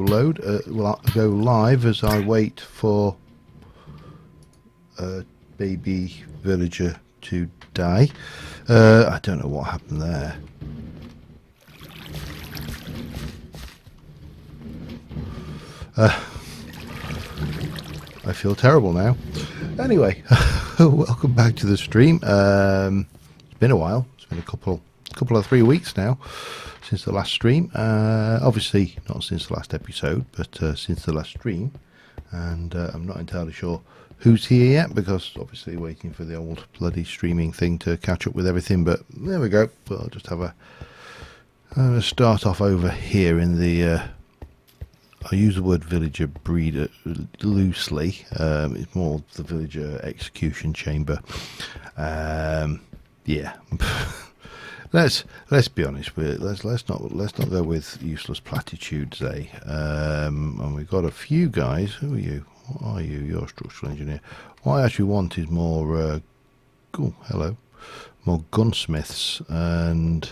load. Will go live as I wait for baby villager to die. I don't know what happened there. I feel terrible now. Anyway, welcome back to the stream. It's been a while. It's been a couple of 3 weeks now since the last stream. Obviously not since the last episode, but since the last stream. And I'm not entirely sure who's here yet, because obviously waiting for the old bloody streaming thing to catch up with everything. But there we go. But I'll just have a start off over here in the I use the word villager breeder loosely. It's more the villager execution chamber. Yeah. let's be honest. Let's not go with useless platitudes, eh? And we've got a few guys. Who are you? What are you? You're a structural engineer. What I actually want is more. Oh, hello. More gunsmiths, and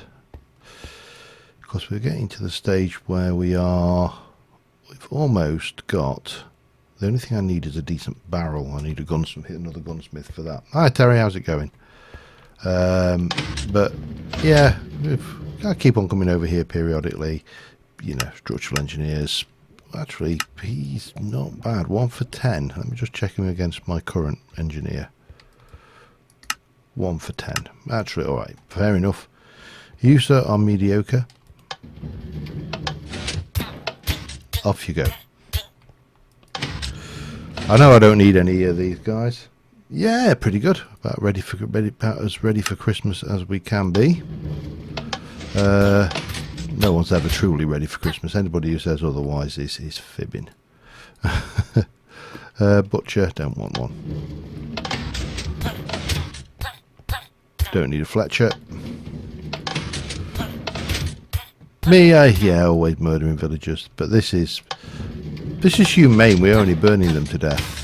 because we're getting to the stage where we've almost got. The only thing I need is a decent barrel. I need a gunsmith, another gunsmith for that. Hi Terry, how's it going? But yeah, I keep on coming over here periodically. You know, structural engineers. Actually, he's not bad. 1 for 10. Let me just check him against my current engineer. 1 for 10. Actually, all right, fair enough. You sir are mediocre. Off you go. I know I don't need any of these guys. Yeah, pretty good. About as ready for Christmas as we can be. No one's ever truly ready for Christmas. Anybody who says otherwise is fibbing. Butcher, don't want one. Don't need a Fletcher. Me, yeah, always murdering villagers, but this is humane. We're only burning them to death.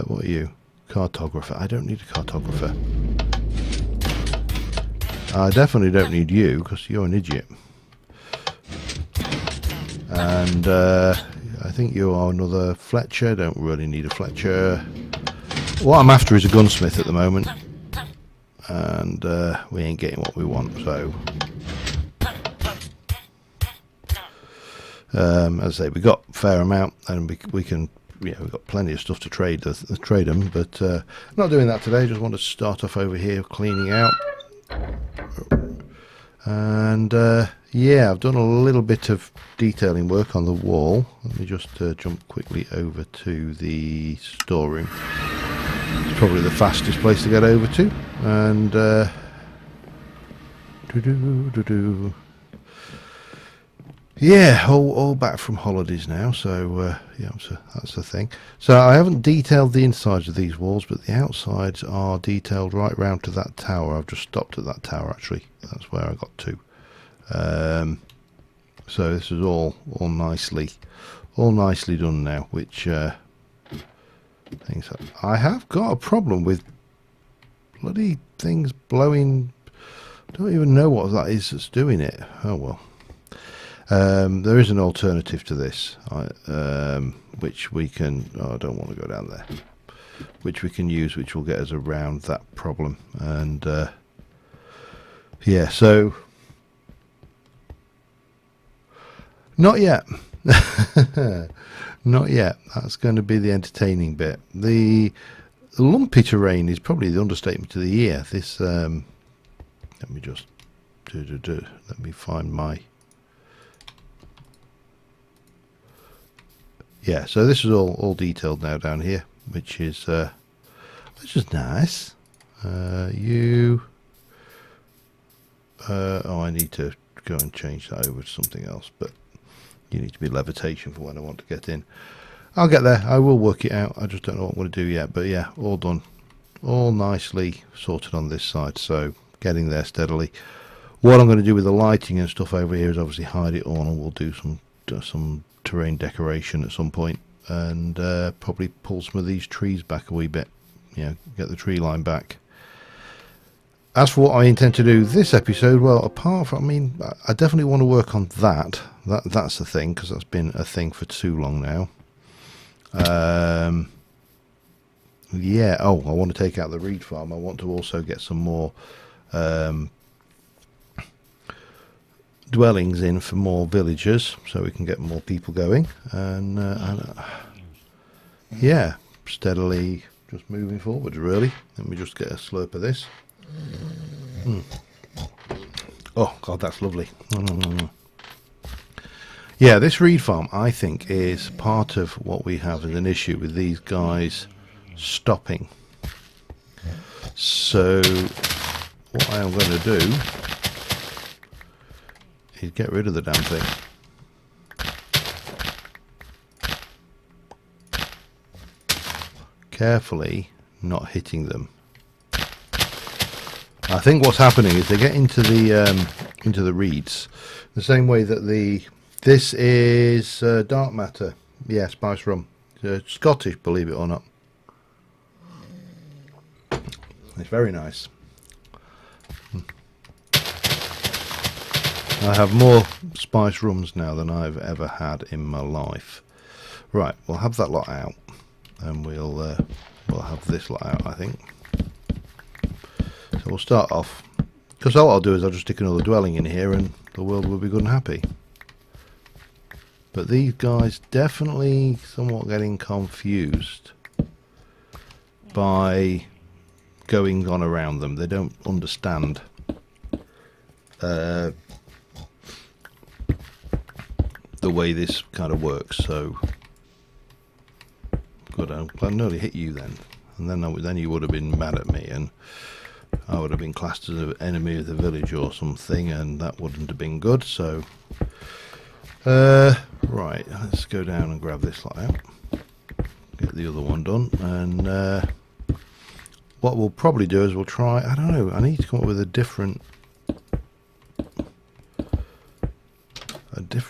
What are you? Cartographer. I don't need a cartographer. I definitely don't need you, because you're an idiot. And I think you are another Fletcher. Don't really need a Fletcher. What I'm after is a gunsmith at the moment. And we ain't getting what we want, so as I say, we got a fair amount, and we can, yeah, we've got plenty of stuff to trade them, but not doing that today. Just want to start off over here cleaning out, and yeah, I've done a little bit of detailing work on the wall. Let me just jump quickly over to the storeroom. It's probably the fastest place to get over to, and yeah, all back from holidays now, so yeah, so that's the thing. So I haven't detailed the insides of these walls, but the outsides are detailed right round to that tower. I've just stopped at that tower, actually. That's where I got to. So this is all nicely done now, which things I have got a problem with bloody things blowing. Don't even know what that is that's doing it. Oh well. There is an alternative to this, which we can. Oh, I don't want to go down there. Which we can use, which will get us around that problem. And yeah, so not yet. Not yet. That's going to be the entertaining bit. The lumpy terrain is probably the understatement of the year. This. Let me just let me find my. Yeah, so this is all detailed now down here, which is nice. Oh, I need to go and change that over to something else, but you need to be levitation for when I want to get in. I'll get there. I will work it out. I just don't know what I'm going to do yet, but yeah, all done, all nicely sorted on this side. So getting there steadily. What I'm going to do with the lighting and stuff over here is obviously hide it all, and we'll do some terrain decoration at some point, and probably pull some of these trees back a wee bit, you know, get the tree line back. as for what I intend to do this episode, well, apart from, I mean, I definitely want to work on that. That's the thing, because that's been a thing for too long now. Yeah, oh, I want to take out the reed farm. I want to also get some more dwellings in for more villagers, so we can get more people going. And yeah, steadily just moving forward, really. Let me just get a slurp of this. Oh, God, that's lovely. Yeah, this reed farm, I think, is part of what we have as an issue with these guys stopping. So what I am going to do is get rid of the damn thing. Carefully not hitting them. I think what's happening is they get into the reeds the same way that this is dark matter. Yeah, spice rum. Scottish, believe it or not. It's very nice. I have more spice rums now than I've ever had in my life. Right, we'll have that lot out, and we'll have this lot out, I think. So we'll start off, because all I'll do is I'll just stick another dwelling in here, and the world will be good and happy. But these guys definitely somewhat getting confused by going on around them. They don't understand the way this kind of works. So good, I'm glad I nearly hit you then, and then you would have been mad at me, and I would have been classed as an enemy of the village or something, and that wouldn't have been good. So right, let's go down and grab this lot out, get the other one done, and what we'll probably do is we'll try, I don't know, I need to come up with a different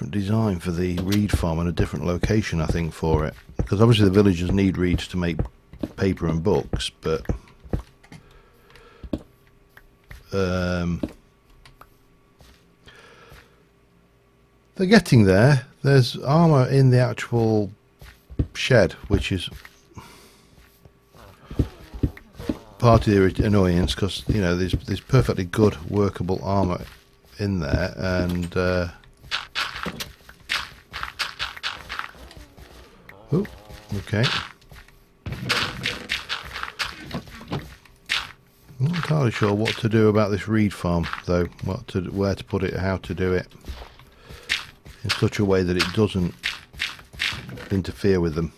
design for the reed farm and a different location, I think, for it, because obviously the villagers need reeds to make paper and books, but they're getting there. There's armour in the actual shed, which is part of the annoyance, because you know there's perfectly good workable armour in there, and oh, okay. I'm not entirely sure what to do about this reed farm, though. Where to put it, how to do it in such a way that it doesn't interfere with them.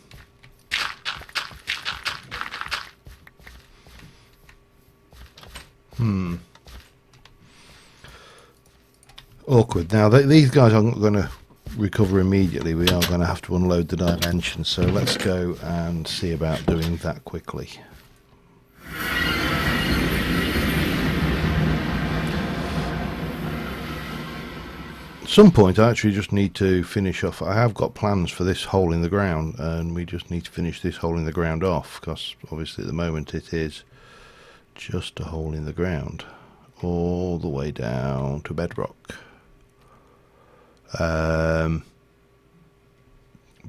Awkward. Now these guys are not going to recover immediately. We are going to have to unload the dimensions, so let's go and see about doing that quickly. At some point I actually just need to finish off. I have got plans for this hole in the ground, and we just need to finish this hole in the ground off, because obviously at the moment it is just a hole in the ground all the way down to bedrock.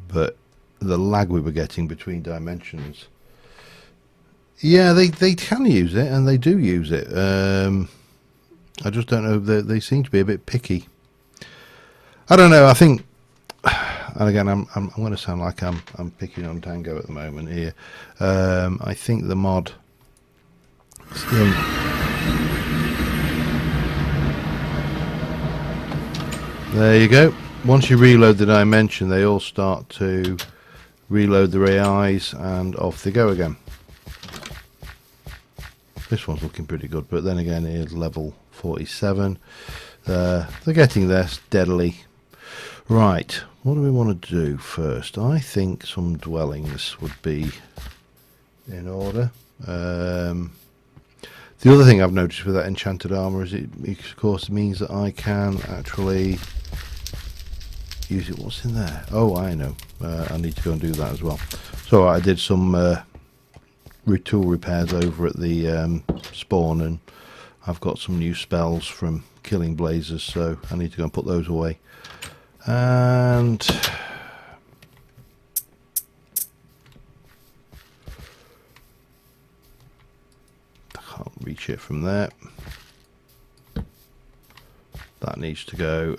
But the lag we were getting between dimensions, yeah, they can use it, and they do use it. I just don't know, they seem to be a bit picky. I don't know, I think, and again I'm going to sound like I'm picking on Tango at the moment here. I think the mod still, there you go. Once you reload the dimension, they all start to reload their AIs, and off they go again. This one's looking pretty good, but then again it is level 47. They're getting there steadily. Right, what do we want to do first? I think some dwellings would be in order. The other thing I've noticed with that enchanted armour is it of course means that I can actually use it. What's in there? Oh, I know. I need to go and do that as well. So I did some tool repairs over at the spawn, and I've got some new spells from killing blazers, so I need to go and put those away. And I can't reach it from there. That needs to go.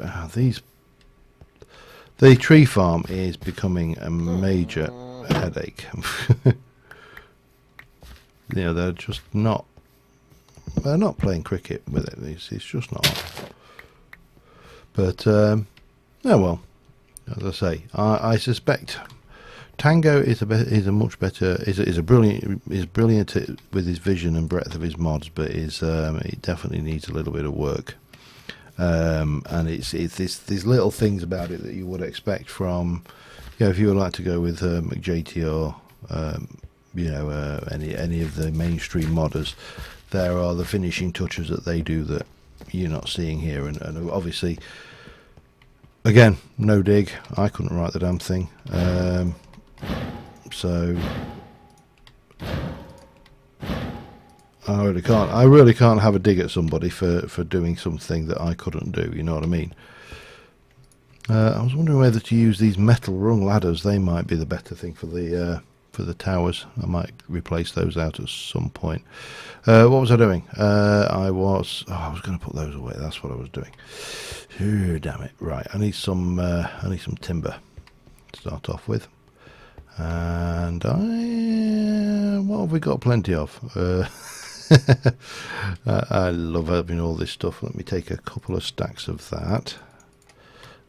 The tree farm is becoming a major headache. You know, they're just not. They're not playing cricket with it. It's just not. But oh well. As I say, I suspect Tango is a much better. Is brilliant with his vision and breadth of his mods, but it definitely needs a little bit of work. And it's these little things about it that you would expect from, you know, if you would like to go with McJT or you know, any of the mainstream modders, there are the finishing touches that they do that you're not seeing here, and obviously, again, no dig. I couldn't write the damn thing, so I really can't have a dig at somebody for doing something that I couldn't do. You know what I mean? I was wondering whether to use these metal rung ladders. They might be the better thing for the towers. I might replace those out at some point. What was I doing? I was going to put those away. That's what I was doing. Oh, damn it! Right, I need some timber to start off with, and what have we got? Plenty of. I love having all this stuff. Let me take a couple of stacks of that.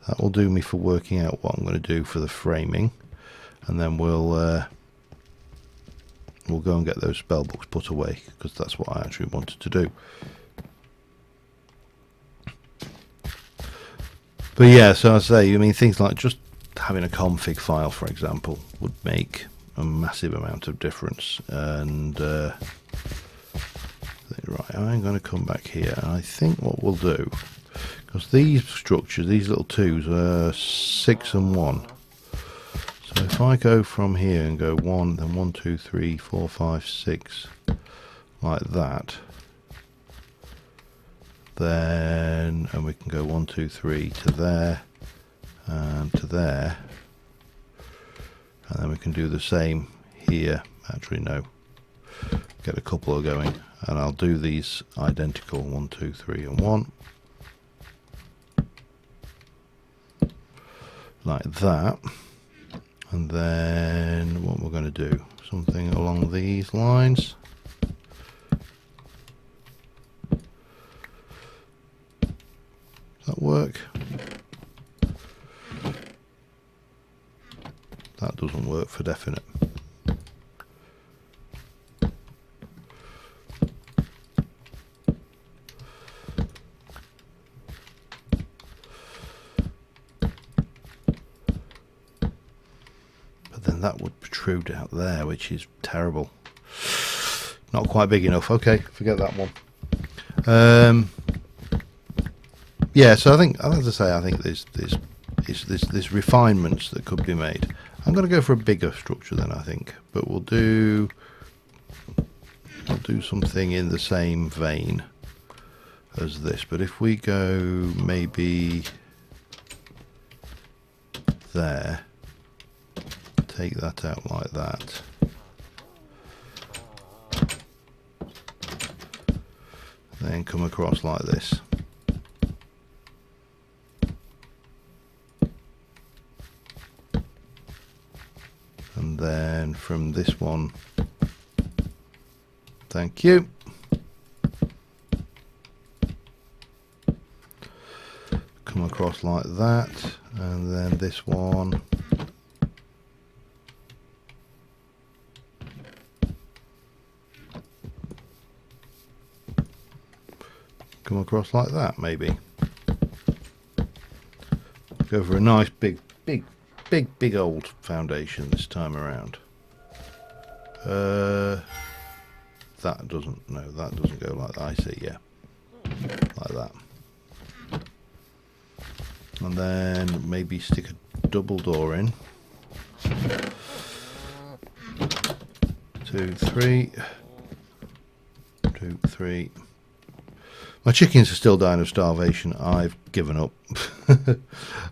That will do me for working out what I'm going to do for the framing, and then we'll go and get those spell books put away, because that's what I actually wanted to do. But yeah, so I say, I mean, things like just having a config file, for example, would make a massive amount of difference. And right, I'm going to come back here, and I think what we'll do, because these structures, these little twos, are 6 and 1. So if I go from here and go 1, then 1, 2, 3, 4, 5, 6, like that, then, and we can go 1, 2, 3 to there, and to there, and then we can do the same here. Actually, no, get a couple of going, and I'll do these identical, 1, 2, 3, and 1, like that. And then what we're going to do, something along these lines. Does that work? That doesn't work for definite. That would protrude out there, which is terrible. Not quite big enough. Okay, forget that one. Yeah, so I think, as I say, I think there's refinements that could be made. I'm going to go for a bigger structure then, I think, but we'll do something in the same vein as this. But if we go maybe there. Take that out like that. Then come across like this. And then from this one, thank you. Come across like that, and then this one. Come across like that, maybe. Go for a nice big old foundation this time around. That doesn't go like that. I see, yeah, like that. And then maybe stick a double door in. 2, 3, 2, 3. My chickens are still dying of starvation. I've given up.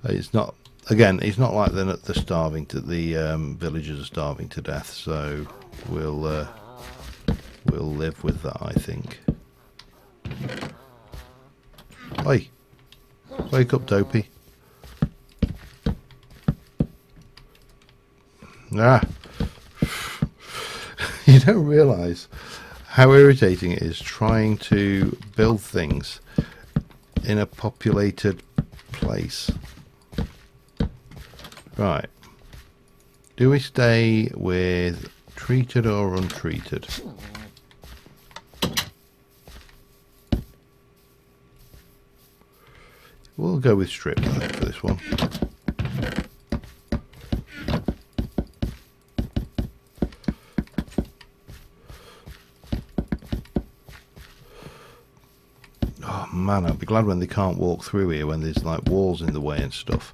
It's not, again, it's not like they're starving to, the villagers are starving to death, so we'll live with that, I think. Oi, wake up, Dopey. Ah, you don't realise how irritating it is trying to build things in a populated place. Right. Do we stay with treated or untreated? We'll go with stripped, I think, for this one. Oh man, I'd be glad when they can't walk through here, when there's like walls in the way and stuff.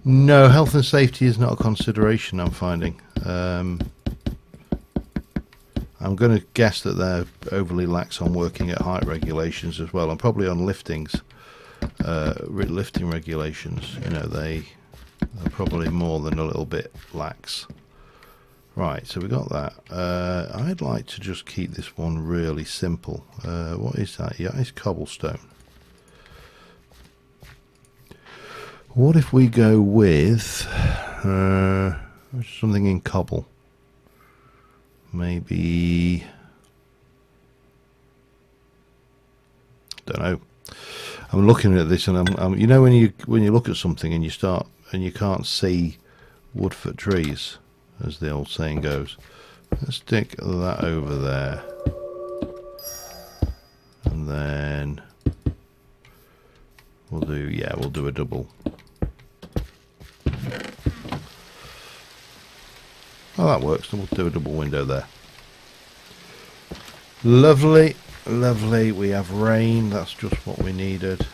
No, health and safety is not a consideration, I'm finding. I'm going to guess that they're overly lax on working at height regulations as well, and probably on liftings, lifting regulations. You know, they're probably more than a little bit lax. Right, so we got that. I'd like to just keep this one really simple. What is that? Yeah, it's cobblestone. What if we go with something in cobble? Maybe, don't know. I'm looking at this, and I'm you know, when you look at something and you can't see wood for trees, as the old saying goes. Let's stick that over there, and then we'll do a double. Oh, that works. We'll do a double window there. Lovely, lovely. We have rain. That's just what we needed.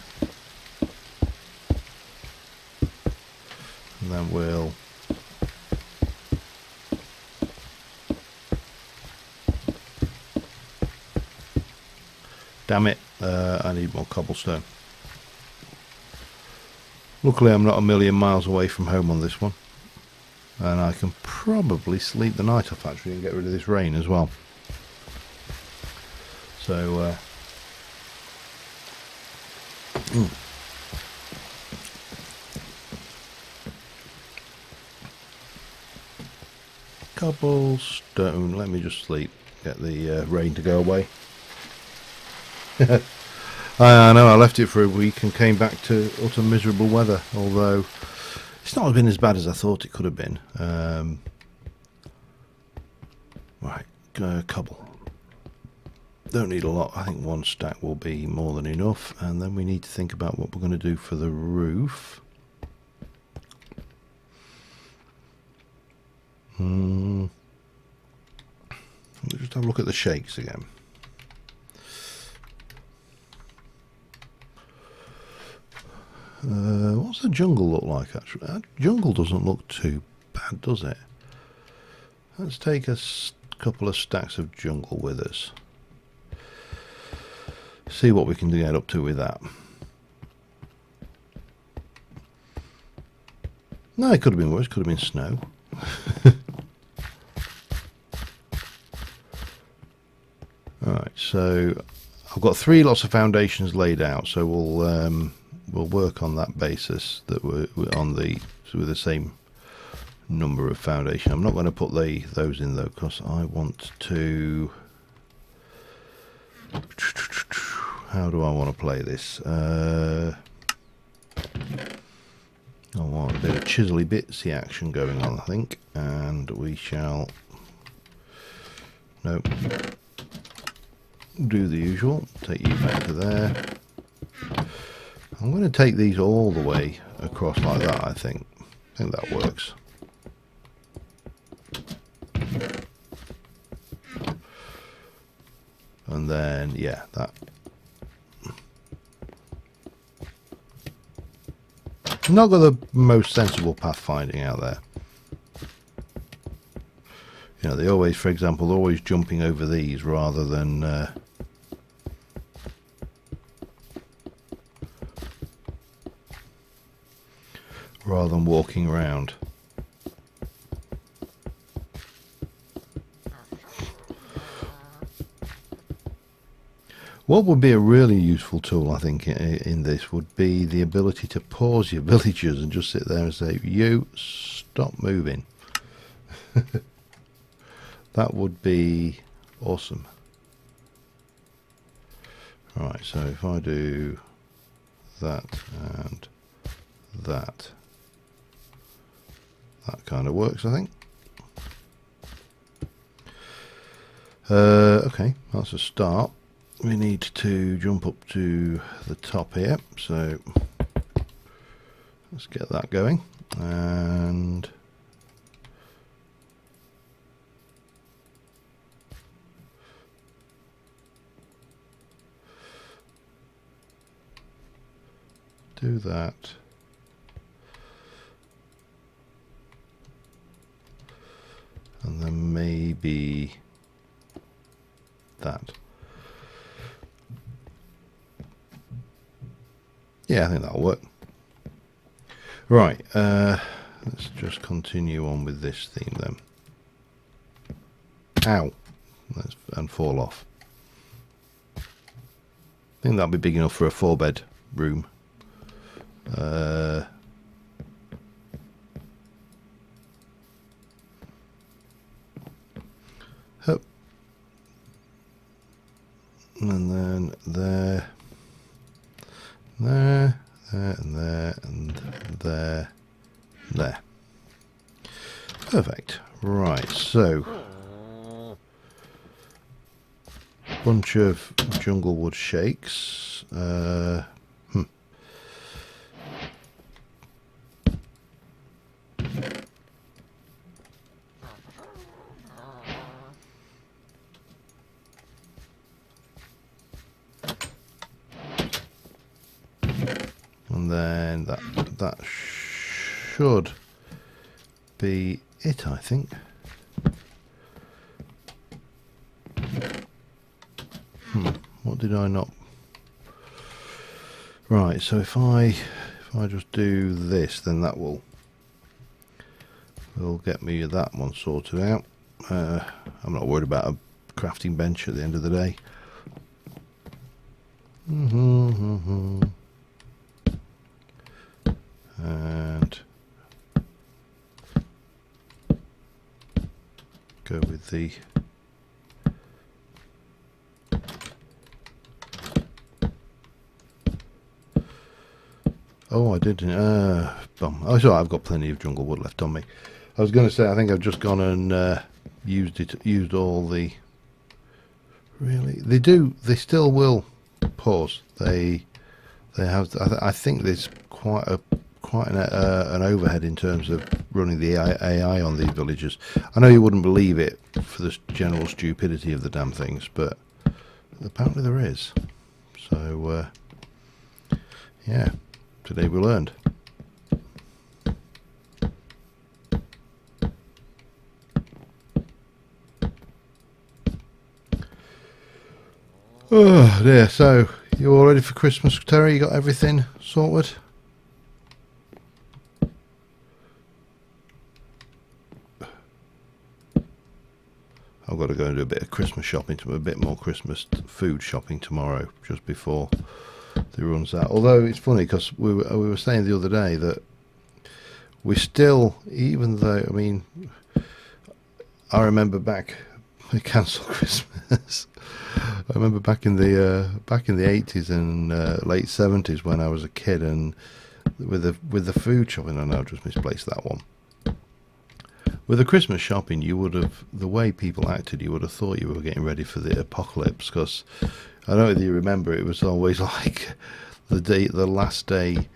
And then we'll damn it, I need more cobblestone. Luckily I'm not a million miles away from home on this one, and I can probably sleep the night off actually and get rid of this rain as well. So cobblestone. Let me just sleep, get the rain to go away. I know, I left it for a week and came back to utter miserable weather, although it's not been as bad as I thought it could have been. Right, cobble. Don't need a lot. I think one stack will be more than enough, and then we need to think about what we're going to do for the roof. Let's just have a look at the shakes again. What's the jungle look like actually? That jungle doesn't look too bad, does it? Let's take a couple of stacks of jungle with us. See what we can get up to with that. No, it could have been worse. Could have been snow. Alright, so I've got 3 lots of foundations laid out, so we'll work on that basis, that we're on with the same number of foundation. I'm not going to put those in though, because I want to. How do I want to play this? I want a bit of chisely bitsy action going on, I think, and we shall. Nope. Do the usual. Take you back to there. I'm going to take these all the way across like that, I think. I think that works. And then, yeah, that. Not got the most sensible pathfinding out there. You know, they always, for example, always jumping over these rather than walking around. What would be a really useful tool, I think, in this would be the ability to pause your villagers and just sit there and say, you stop moving. That would be awesome. Right, so if I do that and that, that kind of works, I think. Okay, that's a start. We need to jump up to the top here, so let's get that going. And do that. And then maybe that. Yeah, I think that'll work. Right, let's just continue on with this theme then. Ow! And fall off. I think that'll be big enough for a 4-bed room. Hup. And then there. There, and there, and there, there. Perfect. Right, so bunch of jungle wood shakes. And then that should be it, I think. What did I not? Right, so if I just do this, then that will get me that one sorted out. I'm not worried about a crafting bench at the end of the day. And go with the oh, I didn't bum. Oh, sorry, I've got plenty of jungle wood left on me. I was going to say I think I've just gone and used all the they still will pause. They have I think there's quite an overhead in terms of running the AI on these villagers. I know you wouldn't believe it for the general stupidity of the damn things, but apparently there is. So yeah, today we learned. Oh dear, so you all ready for Christmas, Terry? You got everything sorted? I've got to go and do a bit of Christmas shopping, a bit more Christmas food shopping tomorrow, just before it runs out. Although it's funny because we were saying the other day that we still, even though, I mean, I remember back, we cancelled Christmas. I remember back in the 80s and late 70s when I was a kid, and with the food shopping, I know I've just misplaced that one. With the Christmas shopping, you would have, the way people acted, you would have thought you were getting ready for the apocalypse, because I don't know if you remember, it was always like the last day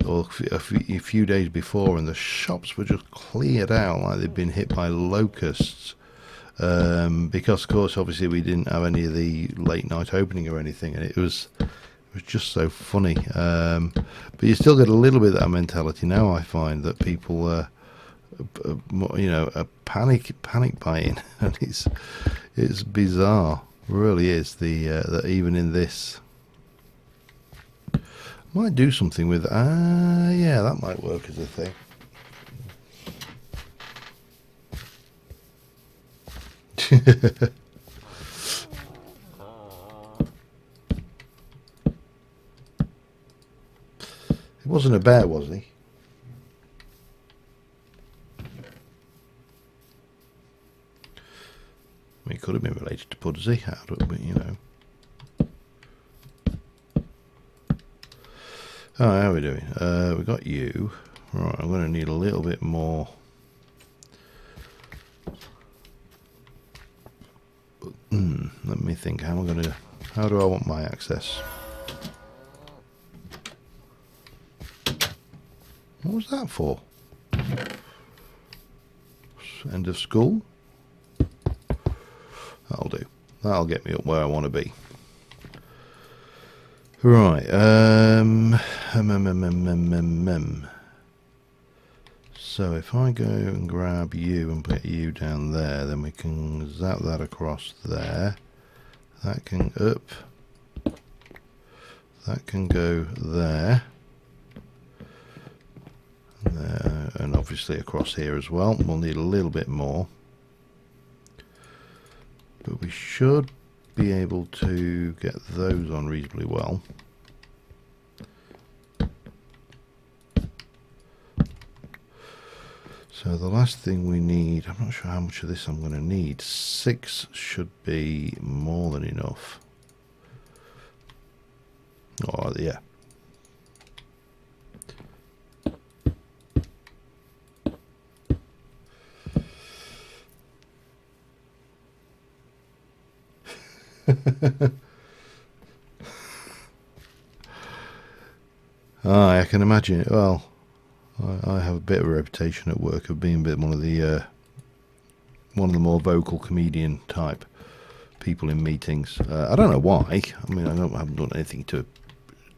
or a few days before, and the shops were just cleared out like they'd been hit by locusts. Because of course obviously we didn't have any of the late night opening or anything, and it was just so funny. But you still get a little bit of that mentality now. I find that people you know, a panic buying, and it's bizarre, really is. That even in this, might do something with. Yeah, that might work as a thing. It wasn't a bear, was he? I mean, he could have been related to Pudsey, but you know. Oh, how are we doing? We got you. Right, I'm going to need a little bit more. Let me think. How do I want my access? What was that for? End of school? That'll do. That'll get me up where I want to be. Right. So if I go and grab you and put you down there, then we can zap that across there. That can up. That can go there. There, and obviously across here as well. We'll need a little bit more. But we should be able to get those on reasonably well. So the last thing we need, I'm not sure how much of this I'm going to need. 6 should be more than enough. Oh, yeah. I can imagine it. Well, I have a bit of a reputation at work of being a bit one of the more vocal comedian type people in meetings. I don't know why. I mean, I haven't done anything to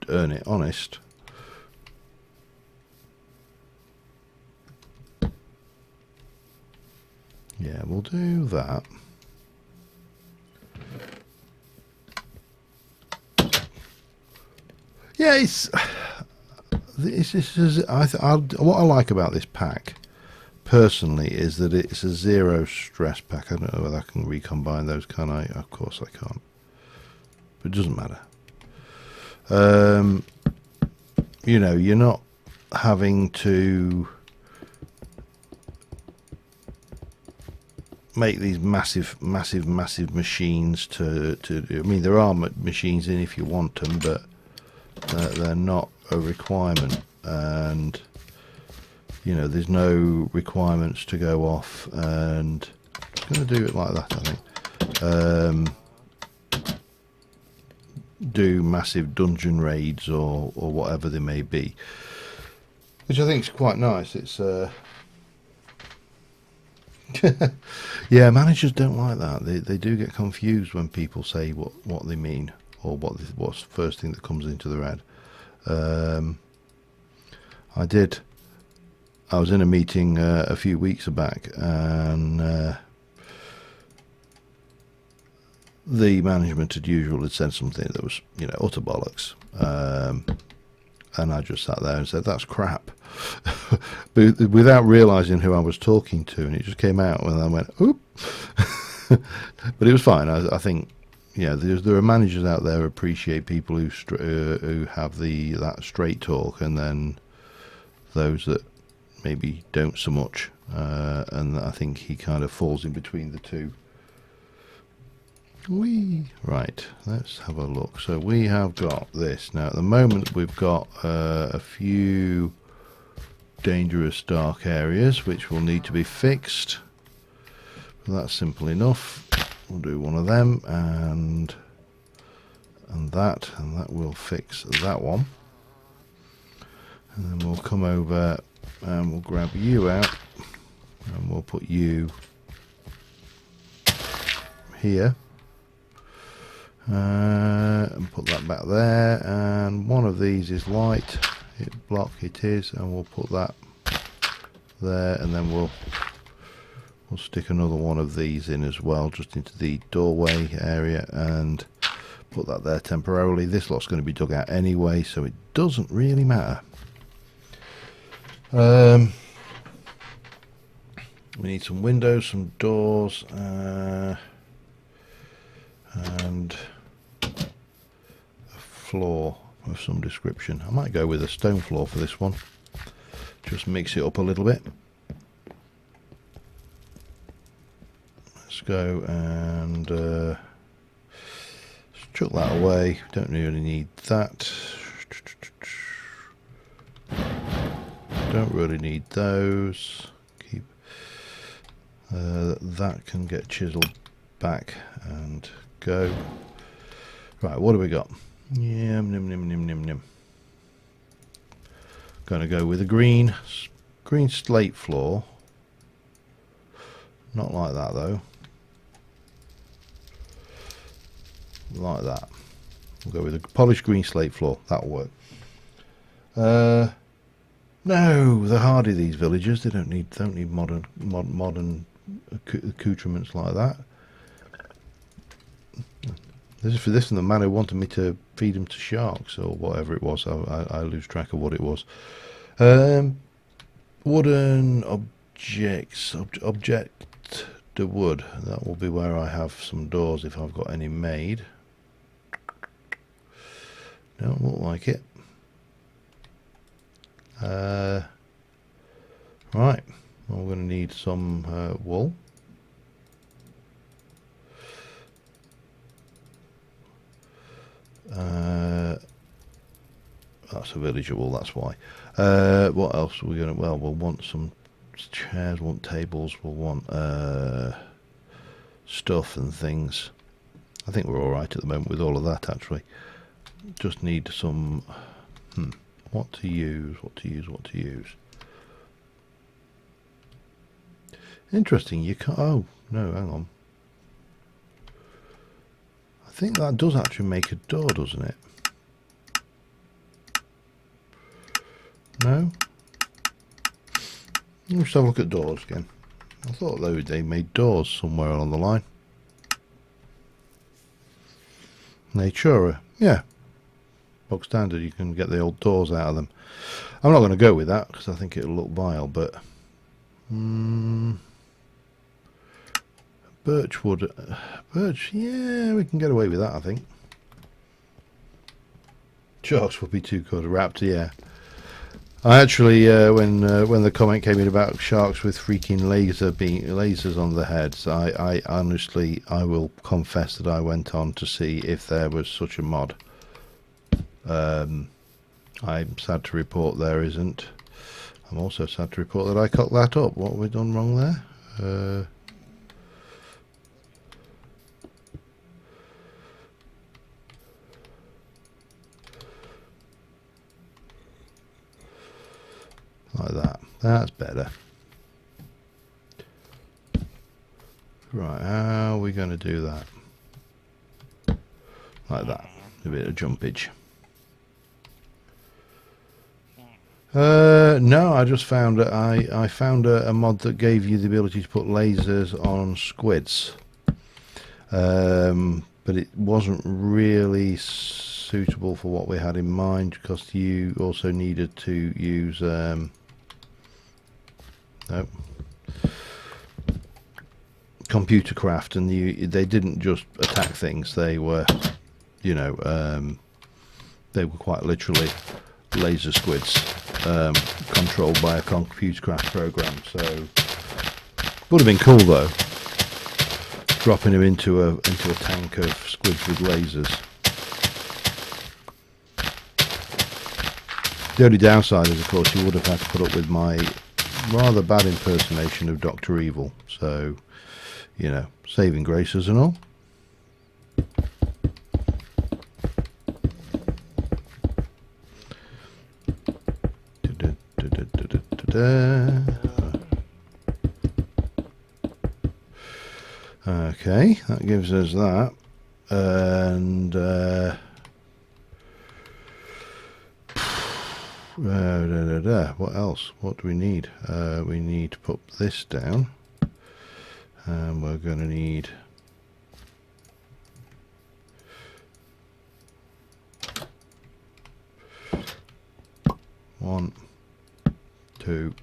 earn it, honest. Yeah, we'll do that. Yeah, what I like about this pack personally is that it's a 0 stress pack. I don't know whether I can recombine those, can I? Of course I can't, but it doesn't matter. You know, you're not having to make these massive machines to I mean, there are machines in if you want them, but they're not a requirement, and you know, there's no requirements to go off, and I'm going to do it like that, I think. Do massive dungeon raids or whatever they may be, which I think is quite nice. It's yeah, managers don't like that. They do get confused when people say what they mean, or what's the first thing that comes into their head. I was in a meeting a few weeks back, and the management, as usual, had said something that was, you know, utter bollocks. And I just sat there and said, that's crap. But without realising who I was talking to, and it just came out, and I went, oop. But it was fine. I think, yeah, there are managers out there who appreciate people who have that straight talk, and then those that maybe don't so much. And I think he kind of falls in between the two. Right, let's have a look. So we have got this. Now at the moment we've got a few dangerous dark areas which will need to be fixed. But that's simple enough. We'll do one of them and that will fix that one. And then we'll come over and we'll grab you out and we'll put you here. And put that back there, and one of these is light, block it is, and we'll put that there, and then we'll stick another one of these in as well, just into the doorway area, and put that there temporarily. This lot's going to be dug out anyway, so it doesn't really matter. We need some windows, some doors, and a floor of some description. I might go with a stone floor for this one. Just mix it up a little bit. Let's go and chuck that away. Don't really need that. Don't really need those. Keep that can get chiseled back and go. Right, what do we got? Yum, nim, nim, nim, nim, nim. Gonna go with a green slate floor. Not like that though. Like that. We'll go with a polished green slate floor. That'll work. No, they're hardy, these villagers. They don't need modern accoutrements like that. This is for this, and the man who wanted me to feed him to sharks or whatever it was. I lose track of what it was. Wooden objects. Object the wood. That will be where I have some doors if I've got any made. Don't look like it. Right, well, we're going to need some wool. That's a villager wool, that's why. What else are we going to... Well, we'll want some chairs, we'll want tables, we'll want stuff and things. I think we're alright at the moment with all of that, actually. Just need some... What to use. Interesting, you can't... Oh, no, hang on. I think that does actually make a door, doesn't it? No? Let's have a look at doors again. I thought they made doors somewhere along the line. Natura, yeah. Box standard, you can get the old doors out of them. I'm not going to go with that because I think it'll look vile, but birchwood, birch, yeah, we can get away with that, I think. Sharks would be too good. Raptor, yeah. I actually, when the comment came in about sharks with freaking lasers on their heads, I honestly, I will confess that I went on to see if there was such a mod. I'm sad to report there isn't. I'm also sad to report that I cocked that up. What have we done wrong there? Like that. That's better. Right, how are we going to do that? Like that. A bit of jumpage. No, I just found I found a mod that gave you the ability to put lasers on squids, but it wasn't really suitable for what we had in mind because you also needed to use computer craft, and they didn't just attack things; they were, you know, they were quite literally laser squids. Controlled by a computer craft program, so would have been cool though. Dropping him into a tank of squids with lasers. The only downside is, of course, you would have had to put up with my rather bad impersonation of Dr. Evil. So, you know, saving graces and all. Okay, that gives us that, and What else? What do we need? We need to put this down, and we're going to need one, two,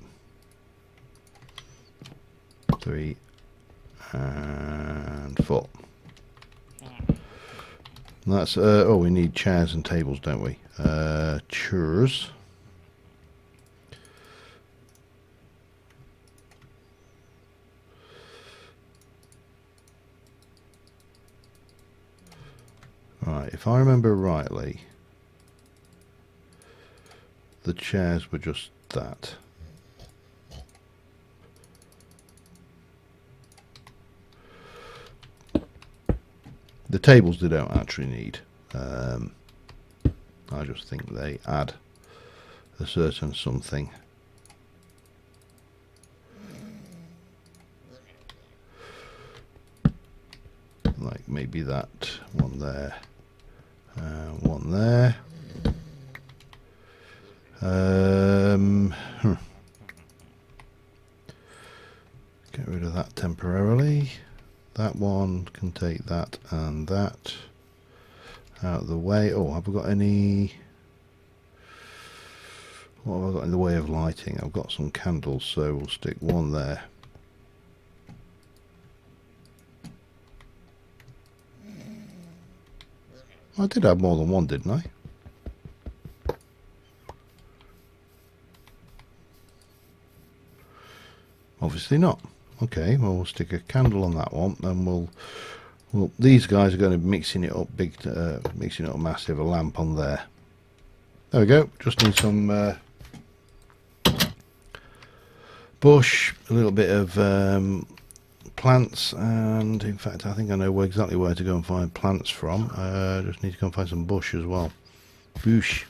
three, and four. And that's oh, we need chairs and tables, don't we? Chairs. Right, if I remember rightly, the chairs were just that. The tables they don't actually need. I just think they add a certain something. Like maybe that one there, one there. Get rid of that temporarily. That one can take that and that out of the way. Oh, have we got any... What have I got in the way of lighting? I've got some candles, so we'll stick one there. I did have more than one, didn't I? Obviously not. Okay, well, we'll stick a candle on that one, and we'll these guys are going to be mixing it up mixing it up massive. A lamp on there. There we go. Just need some bush, a little bit of plants, and in fact I think I know exactly where to go and find plants from. Just need to go and find some bush as well. Bush.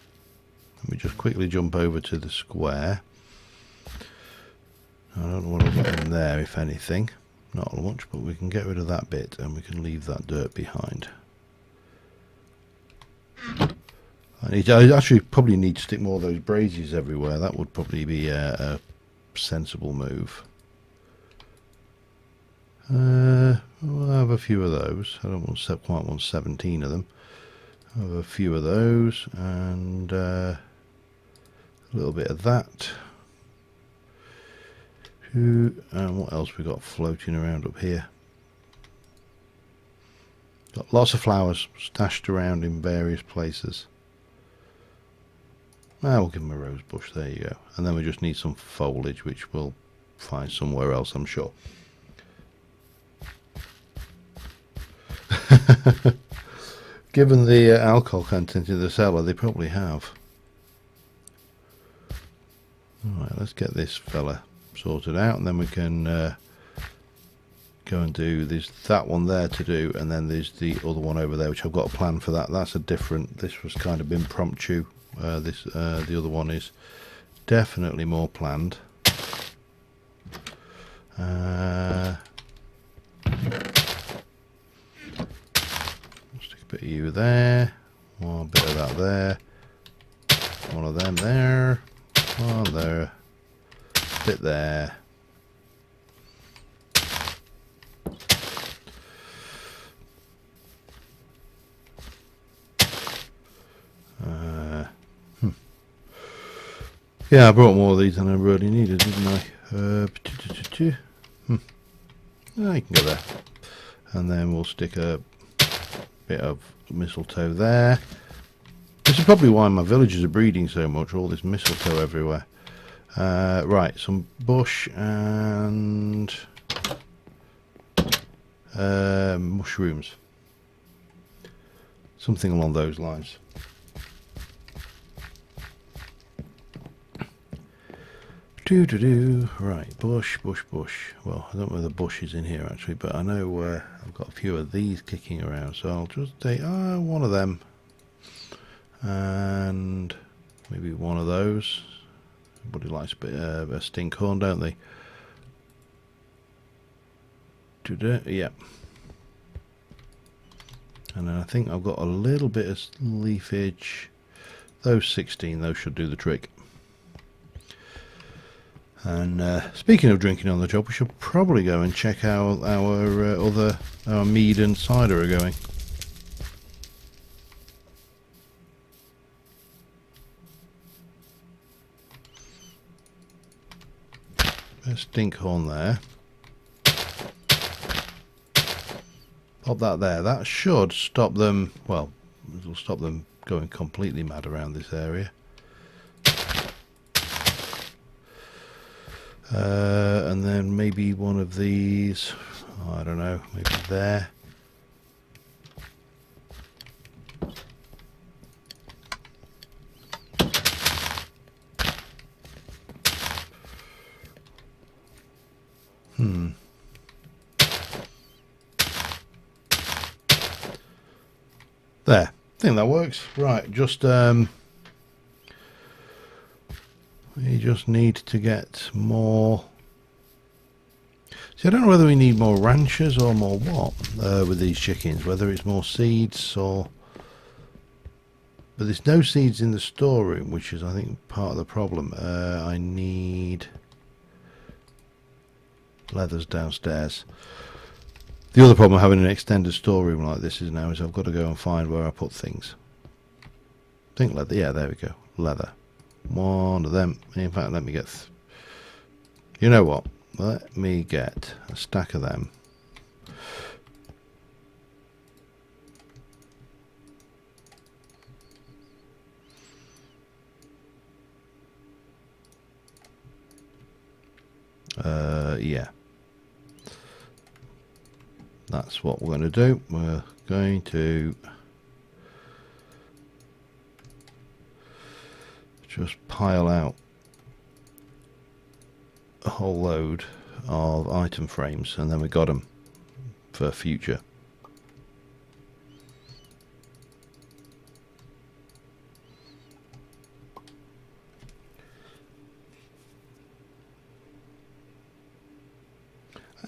Let me just quickly jump over to the square. I don't know what I've got in there, if anything. Not much, but we can get rid of that bit and we can leave that dirt behind. I actually probably need to stick more of those braziers everywhere. That would probably be a sensible move. I'll have a few of those. I don't quite want 17 of them. I'll have a few of those and a little bit of that. And what else we got floating around up here? Got lots of flowers stashed around in various places. We'll give them a rose bush, there you go. And then we just need some foliage, which we'll find somewhere else, I'm sure. Given the alcohol content in the cellar, they probably have. Alright, let's get this fella sorted out, and then we can go and do that one there to do, and then there's the other one over there, which I've got a plan for that. That's a different, this was kind of impromptu. The other one is definitely more planned. Stick a bit of you there, one bit of that there, one of them there, one there, bit there. Yeah, I brought more of these than I really needed, didn't I? You can go there. And then we'll stick a bit of mistletoe there. This is probably why my villagers are breeding so much, all this mistletoe everywhere. Right, some bush and mushrooms. Something along those lines. Right, bush. Well, I don't know where the bush is in here actually, but I know I've got a few of these kicking around, so I'll just take one of them and maybe one of those. Everybody likes a bit of a stinkhorn, don't they? Yeah. And then I think I've got a little bit of leafage. Those 16, those should do the trick. And speaking of drinking on the job, we should probably go and check how our mead and cider are going. A stink horn there. Pop that there. That should stop them. Well, it'll stop them going completely mad around this area. And then maybe one of these, I don't know, maybe there. There. I think that works. Right, just we just need to get more. See, I don't know whether we need more ranchers or more what with these chickens, whether it's more seeds or... But there's no seeds in the storeroom, which is, I think, part of the problem. I need leathers downstairs. The other problem of having an extended storeroom like this is now is I've got to go and find where I put things. I think leather, yeah, there we go, leather. One of them. In fact, let me get... You know what? Let me get a stack of them. Yeah. That's what we're going to do. We're going to just pile out a whole load of item frames, and then we got them for future.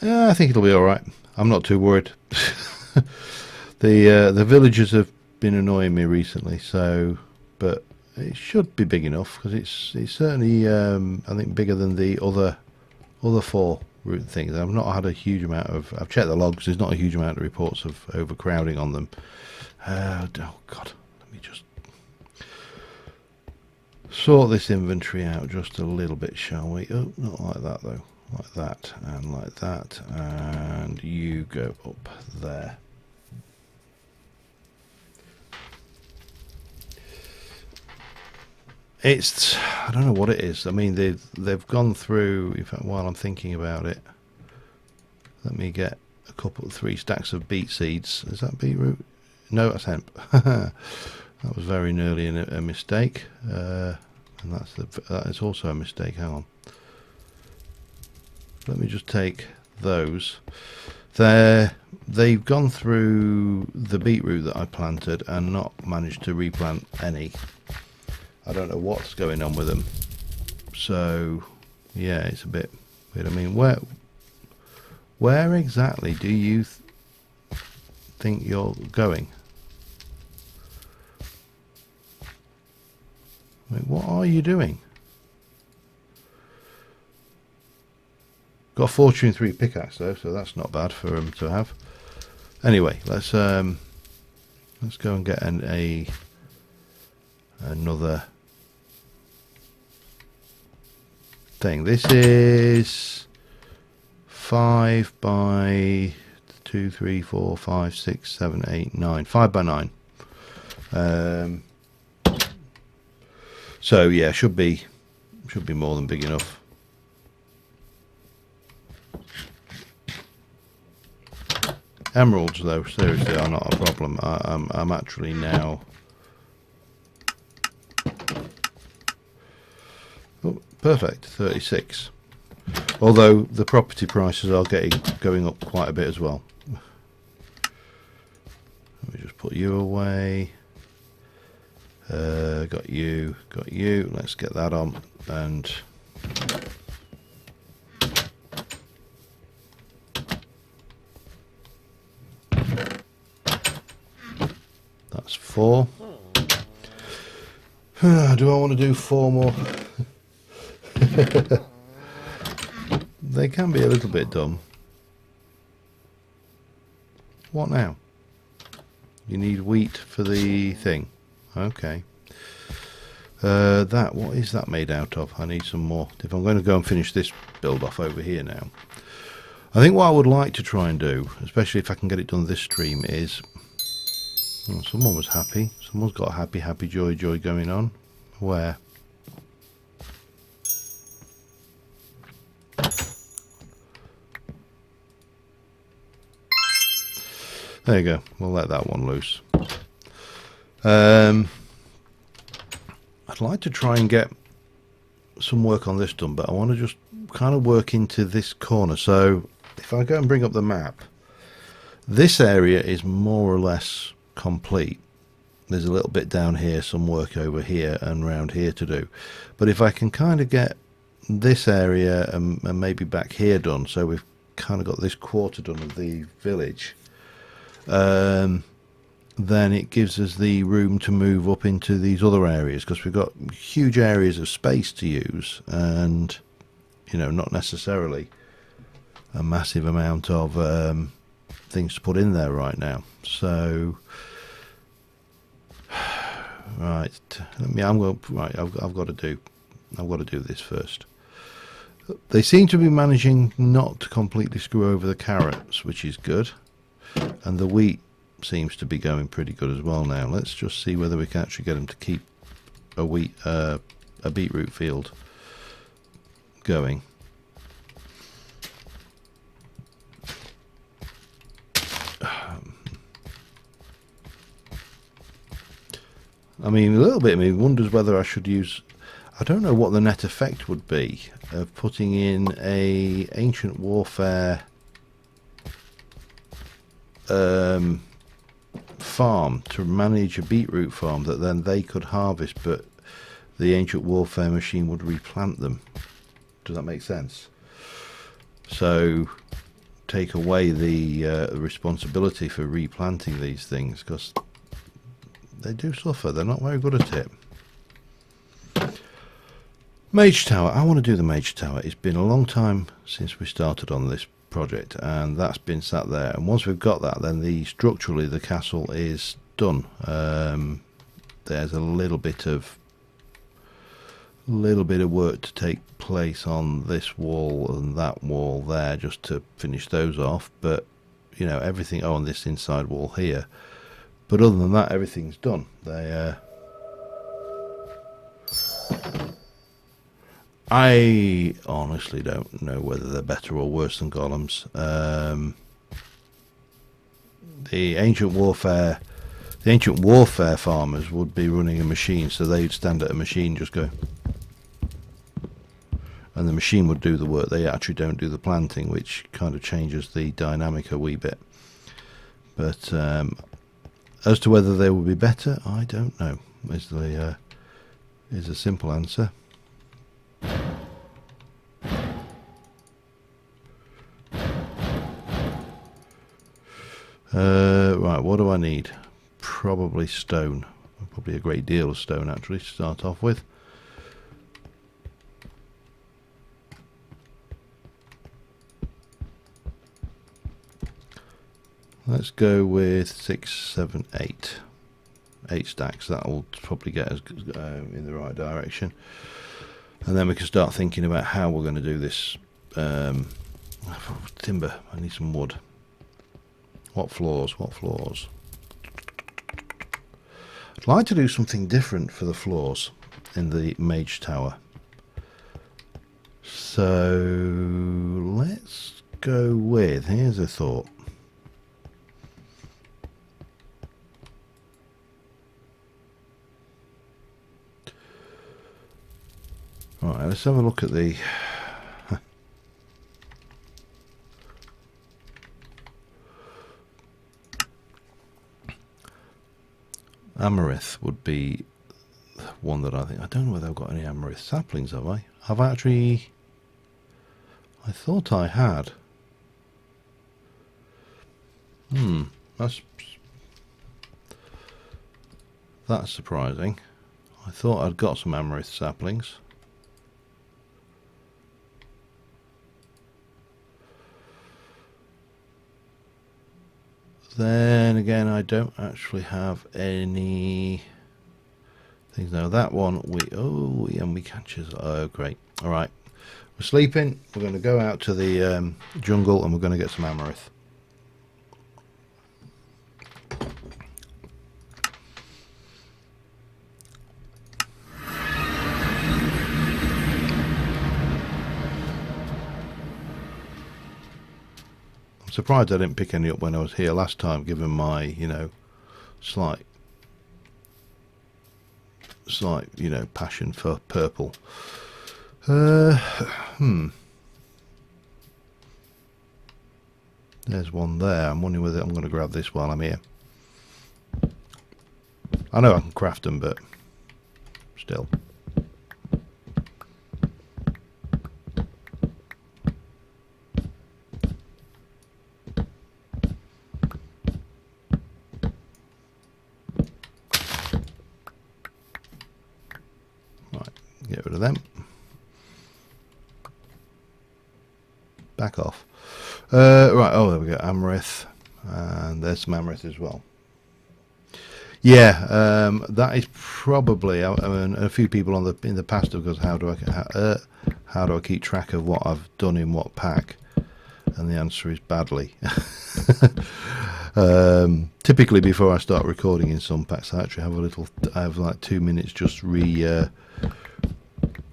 Yeah, I think it'll be all right. I'm not too worried. The villagers have been annoying me recently, so but it should be big enough because it's certainly I think bigger than the other four route things. I've not had a huge amount of. I've checked the logs. There's not a huge amount of reports of overcrowding on them. Oh God, let me just sort this inventory out just a little bit, shall we? Oh, not like that though. Like that and like that, and you go up there. It's, I don't know what it is. I mean, they've gone through. In fact, while I'm thinking about it, let me get a couple, 3 stacks of beet seeds. Is that beetroot? No, that's hemp. That was very nearly a mistake, and that is also a mistake. Hang on. Let me just take those. They've gone through the beetroot that I planted and not managed to replant any. I don't know what's going on with them. So, yeah, it's a bit weird. I mean, where exactly do you think you're going? I mean, what are you doing? Got a Fortune 3 pickaxe though, so that's not bad for him to have. Anyway, let's go and get another thing. This is 5 by 2, 3, 4, 5, 6, 7, 8, 9. 5 by 9. So yeah, should be more than big enough. Emeralds, though, seriously, are not a problem. I'm actually now... Oh, perfect, 36. Although the property prices are going up quite a bit as well. Let me just put you away. Got you. Let's get that on. And... That's 4. Do I want to do 4 more? They can be a little bit dumb. What now? You need wheat for the thing. Okay. What is that made out of? I need some more. If I'm going to go and finish this build off over here now. I think what I would like to try and do, especially if I can get it done this stream, is... Oh, someone was happy. Someone's got happy, happy, joy, joy going on. Where? There you go. We'll let that one loose. I'd like to try and get some work on this done, but I want to just kind of work into this corner. So if I go and bring up the map, this area is more or less complete. There's a little bit down here, some work over here and around here to do. But if I can kind of get this area and maybe back here done, so we've kind of got this quarter done of the village, then it gives us the room to move up into these other areas, because we've got huge areas of space to use, and you know, not necessarily a massive amount of things to put in there right now. So right, I've got to do this first. They seem to be managing not to completely screw over the carrots, which is good, and the wheat seems to be going pretty good as well now. Let's just see whether we can actually get them to keep a beetroot field going. I mean, a little bit of me wonders whether I should use... I don't know what the net effect would be of putting in a ancient warfare farm to manage a beetroot farm that then they could harvest, but the ancient warfare machine would replant them. Does that make sense? So take away the responsibility for replanting these things, because they do suffer. They're not very good at it. Mage Tower. I want to do the Mage Tower. It's been a long time since we started on this project, and that's been sat there, and once we've got that, then structurally the castle is done. There's a little bit of work to take place on this wall and that wall there, just to finish those off, but you know, everything on this inside wall here, but other than that, everything's done. I honestly don't know whether they're better or worse than golems. The ancient warfare farmers would be running a machine, so they'd stand at a machine just going, and the machine would do the work. They actually don't do the planting, which kind of changes the dynamic a wee bit. But as to whether they would be better, I don't know, is a simple answer. Right, what do I need? Probably stone. Probably a great deal of stone, actually, to start off with. Let's go with 6, 7, 8. 8 stacks. That will probably get us in the right direction. And then we can start thinking about how we're going to do this. Timber. I need some wood. What floors? What floors? I'd like to do something different for the floors in the Mage Tower. So let's go with... Here's a thought. Right, let's have a look at the... Amaranth would be one that I think... I don't know whether I've got any amaranth saplings, have I? Have I actually... I thought I had. That's surprising. I thought I'd got some amaranth saplings. Then again, I don't actually have any things now. That one we catches. Oh, great! All right, we're sleeping. We're going to go out to the jungle and we're going to get some amaranth. I'm surprised I didn't pick any up when I was here last time, given my, slight, passion for purple. There's one there. I'm wondering whether I'm going to grab this while I'm here. I know I can craft them, but still. Right, get rid of them. Back off. Right, oh, there we go. Amaranth. And there's some amaranth as well. Yeah, that is probably. I mean, a few people in the past have gone, how do I keep track of what I've done in what pack? And the answer is badly. Typically, before I start recording in some packs, I actually have like 2 minutes just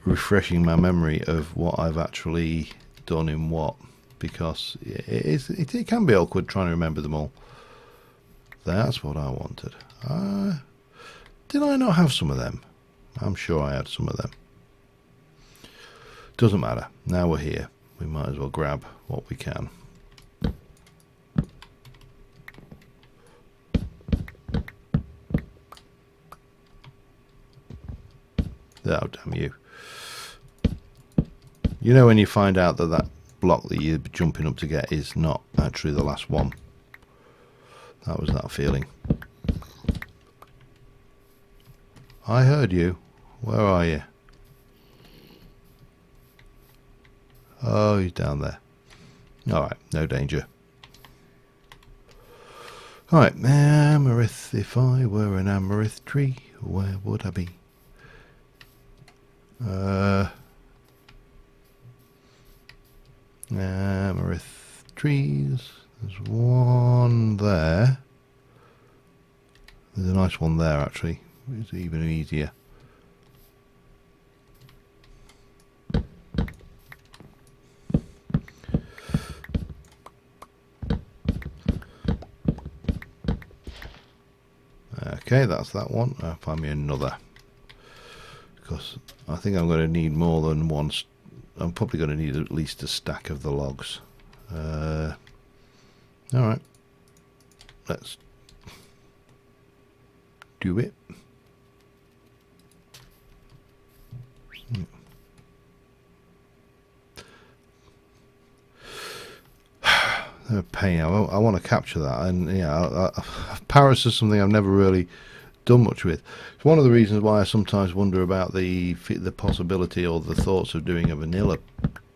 refreshing my memory of what I've actually done in what, because it can be awkward trying to remember them all. That's what I wanted. Did I not have some of them? I'm sure I had some of them. Doesn't matter. Now we're here. We might as well grab what we can. Oh, damn you. You know when you find out that block that you're jumping up to get is not actually the last one. That was that feeling. I heard you. Where are you? Oh, he's down there. Alright, no danger. Alright, amaranth. If I were an amaranth tree, where would I be? Amaranth trees. There's one there. There's a nice one there actually. It's even easier. Okay, that's that one. I'll find me another, because I think I'm going to need more than one. I'm probably going to need at least a stack of the logs. Alright, let's do it. They're a pain. I want to capture that, and yeah, parrots is something I've never really done much with. It's one of the reasons why I sometimes wonder about the possibility or the thoughts of doing a vanilla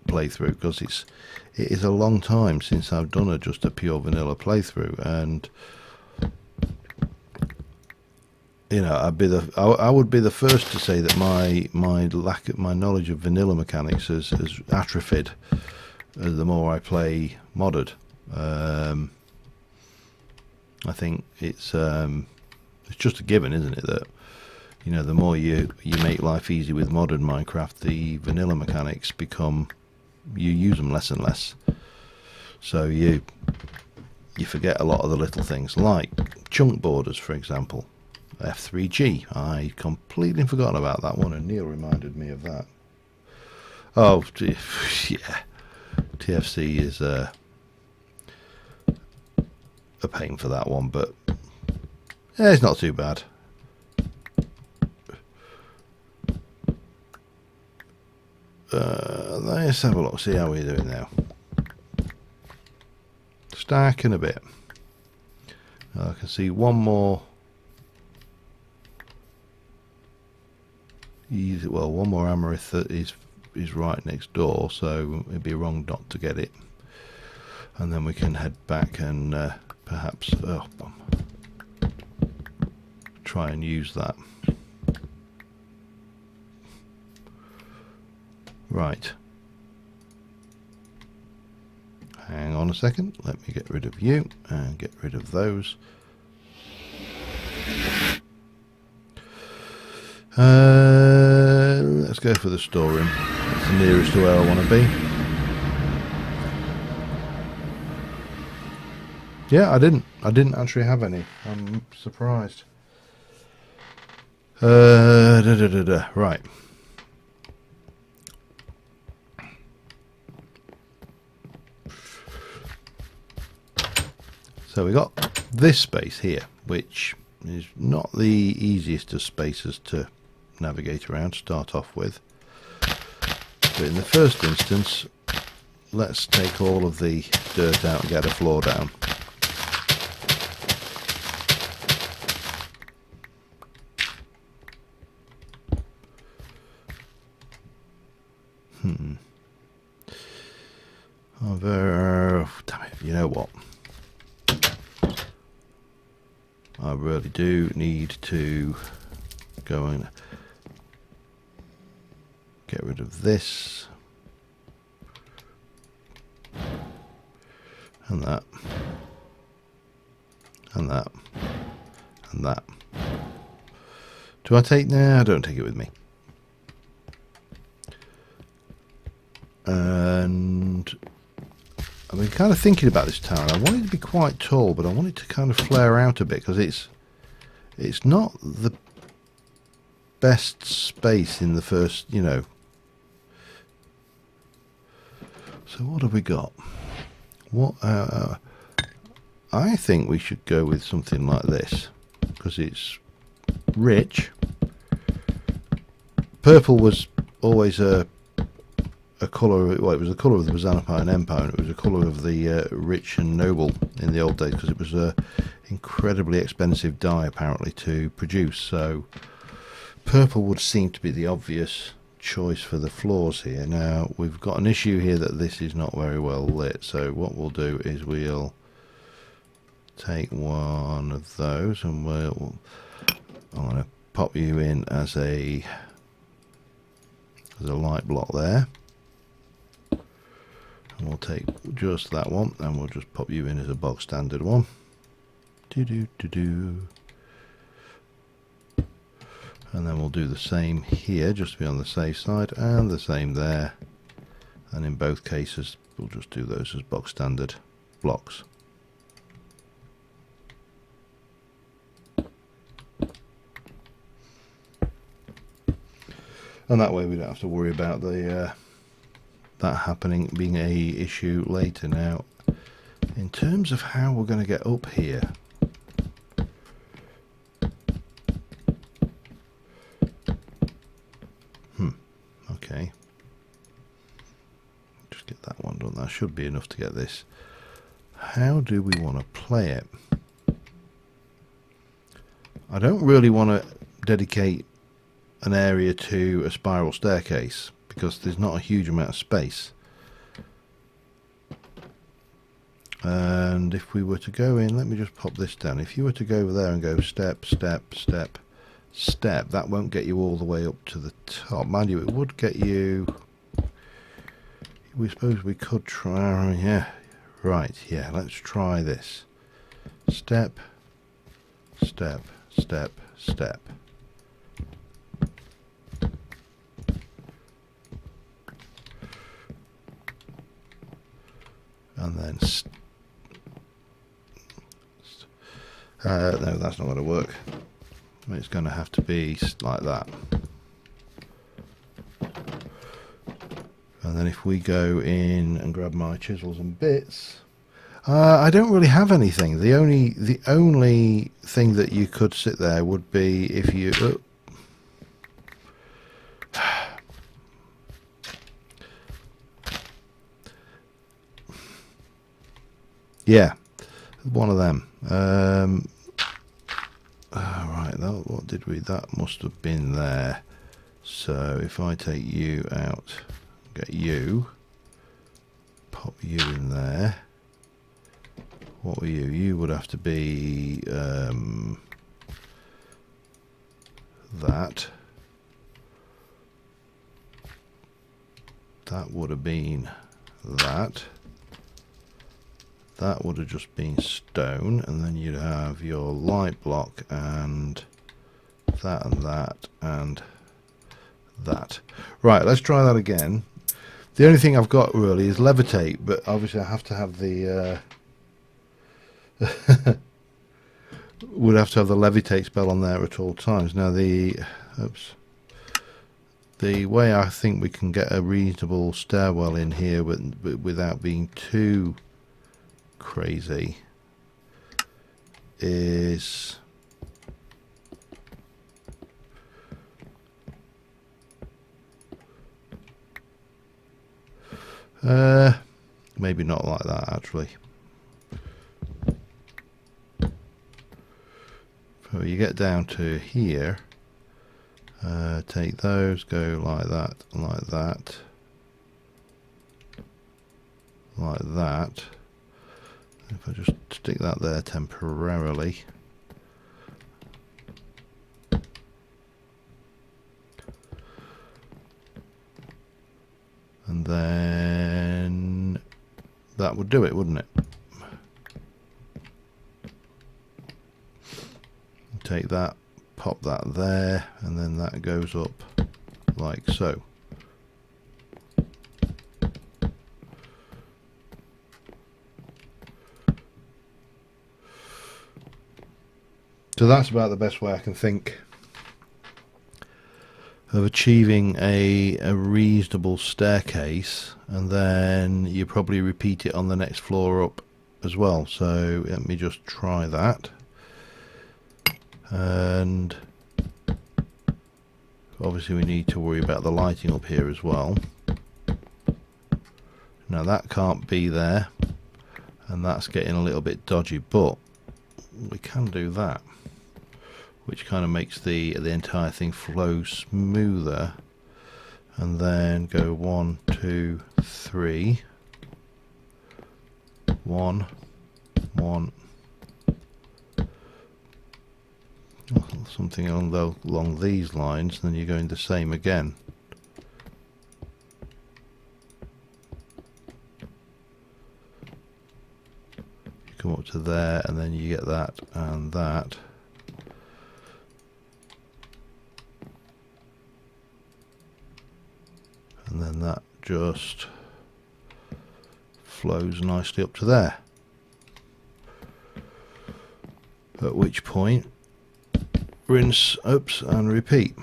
playthrough, because it is a long time since I've done just a pure vanilla playthrough, and I would be the first to say that my knowledge of vanilla mechanics has atrophied the more I play modded. I think it's just a given, isn't it, that the more you make life easy with modern Minecraft, the vanilla mechanics become, you use them less and less, so you forget a lot of the little things, like chunk borders, for example. F3G, I completely forgot about that one, and Neil reminded me of that. Oh yeah, TFC is a pain for that one, but yeah, it's not too bad. Let's have a look, see how we're doing now. Stacking a bit. I can see one more. One more amaranth that is right next door, so it'd be wrong not to get it. And then we can head back and perhaps try and use that. Right. Hang on a second. Let me get rid of you and get rid of those. Let's go for the storeroom. It's the nearest to where I want to be. Yeah, I didn't actually have any. I'm surprised. Right. So we got this space here, which is not the easiest of spaces to navigate around, start off with. But in the first instance, let's take all of the dirt out and get a floor down. Damn it, you know what? I really do need to go and get rid of this and that and that and that. Do I take? Nah, I don't take it with me. And I've been kind of thinking about this tower. I want it to be quite tall, but I want it to kind of flare out a bit because it's not the best space in the first, you know. So what have we got? What I think we should go with something like this because it's rich. Purple was always a colour. Well, it was the colour of the Byzantine Empire, and it was a colour of the rich and noble in the old days because it was a incredibly expensive dye apparently to produce. So purple would seem to be the obvious choice for the floors here. Now we've got an issue here that this is not very well lit. So what we'll do is we'll take one of those and I'm going to pop you in as a light block there. And we'll take just that one and we'll just pop you in as a bog standard one. And then we'll do the same here just to be on the safe side, and the same there, and in both cases we'll just do those as bog standard blocks. And that way we don't have to worry about the that happening being a issue later. Now in terms of how we're going to get up here, okay, just get that one done. That should be enough to get this. How do we want to play it? I don't really want to dedicate an area to a spiral staircase because there's not a huge amount of space. And if we were to go in, let me just pop this down. If you were to go over there and go step, step, step, step, that won't get you all the way up to the top. Mind you, it would get you... We suppose we could try... Yeah, right, yeah, let's try this. Step, step, step, step. And then no, that's not going to work. It's going to have to be like that. And then if we go in and grab my chisels and bits, I don't really have anything. The only thing that you could sit there would be if you yeah, one of them. Right, what did we? That must have been there. So if I take you out, get you, pop you in there. What were you? You would have to be that. That would have been that. That would have just been stone, and then you'd have your light block and that and that and that. Right, let's try that again. The only thing I've got really is levitate, but obviously I have to have the would have to have the levitate spell on there at all times. Now the way I think we can get a reasonable stairwell in here without being too crazy is maybe not like that actually. So you get down to here, take those, go like that, like that, like that. If I just stick that there temporarily, and then that would do it, wouldn't it? Take that, pop that there, and then that goes up like so. So that's about the best way I can think of achieving a reasonable staircase, and then you probably repeat it on the next floor up as well. So let me just try that. And obviously we need to worry about the lighting up here as well. Now that can't be there, and that's getting a little bit dodgy, but we can do that, which kind of makes the entire thing flow smoother. And then go 1, 2, 3, 1, 1, something along these lines, and then you're going the same again. You come up to there, and then you get that and that. And then that just flows nicely up to there. At which point, rinse, oops, and repeat.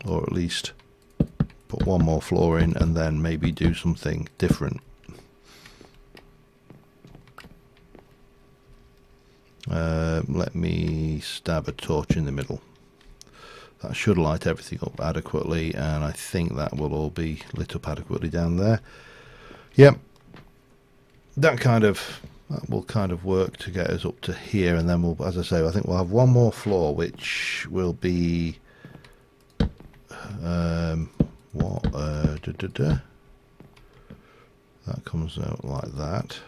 Or at least put one more floor in and then maybe do something different. Let me stab a torch in the middle. That should light everything up adequately, and I think that will all be lit up adequately down there. Yep, that will kind of work to get us up to here, and then we'll, as I say, I think we'll have one more floor, which will be that comes out like that.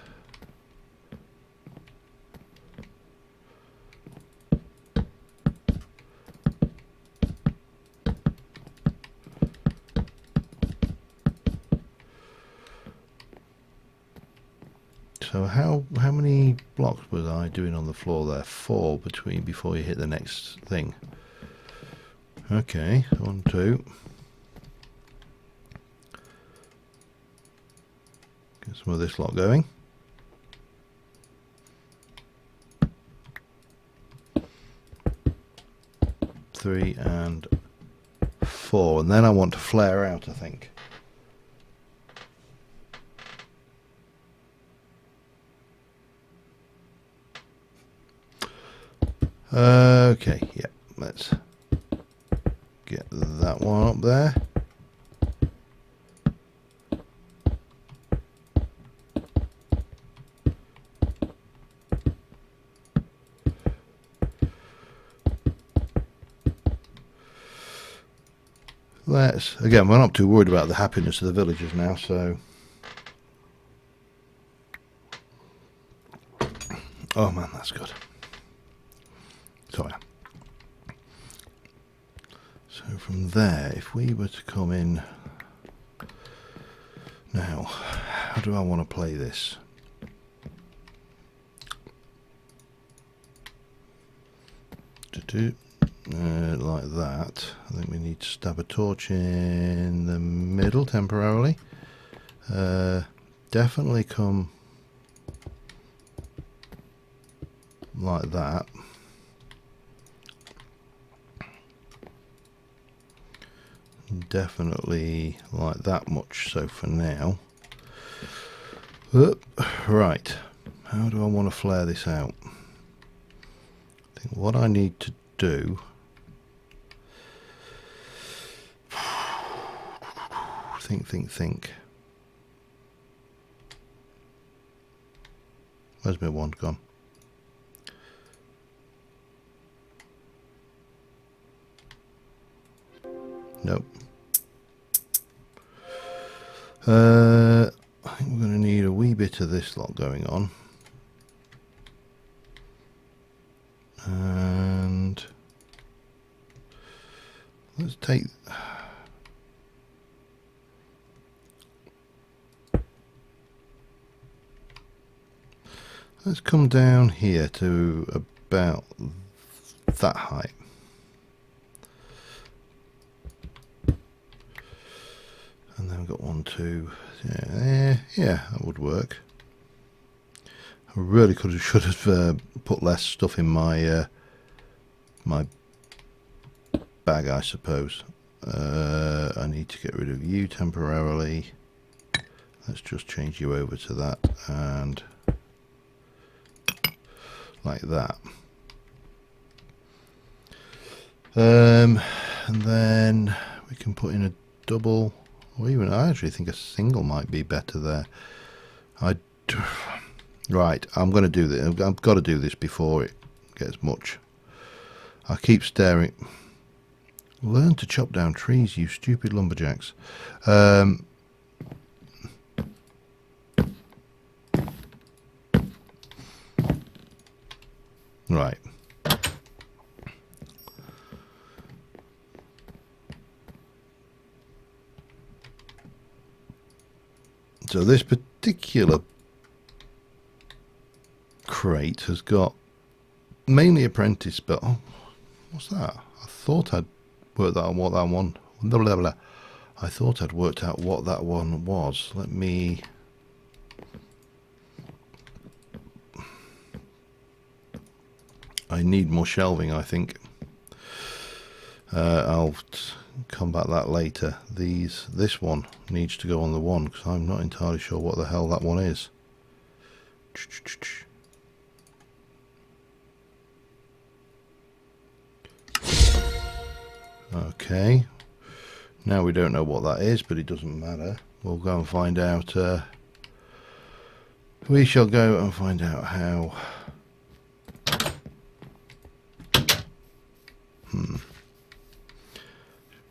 So how many blocks was I doing on the floor there? 4 before you hit the next thing. Okay, 1, 2. Get some of this lot going. 3 and 4, and then I want to flare out, I think. Okay, yeah, let's get that one up there. Again, we're not too worried about the happiness of the villagers now, so Oh man, that's good. Sorry. So from there, if we were to come in now, how do I want to play this? Like that. I think we need to stab a torch in the middle temporarily. Definitely come like that. Definitely like that much so for now. Right, how do I want to flare this out? I think what I need to do, think. Where's my wand gone? Nope. I think we're going to need a wee bit of this lot going on. And let's take... Let's come down here to about that height. And then we've got 1, 2, yeah, that would work. I really should have put less stuff in my my bag, I suppose. I need to get rid of you temporarily. Let's just change you over to that, and like that. And then we can put in a double, or even I actually think a single might be better there. Right, I'm going to do this. I've got to do this before it gets much. I keep staring. Learn to chop down trees, you stupid lumberjacks. Right. So this particular crate has got mainly apprentice, but oh, what's that? I thought I'd worked out what that one. Blah, blah, blah. I thought I'd worked out what that one was. Let me. I need more shelving, I think. I'll come back that later. This one needs to go on the one because I'm not entirely sure what the hell that one is. Okay, now we don't know what that is, but it doesn't matter. We'll go and find out. We shall go and find out how.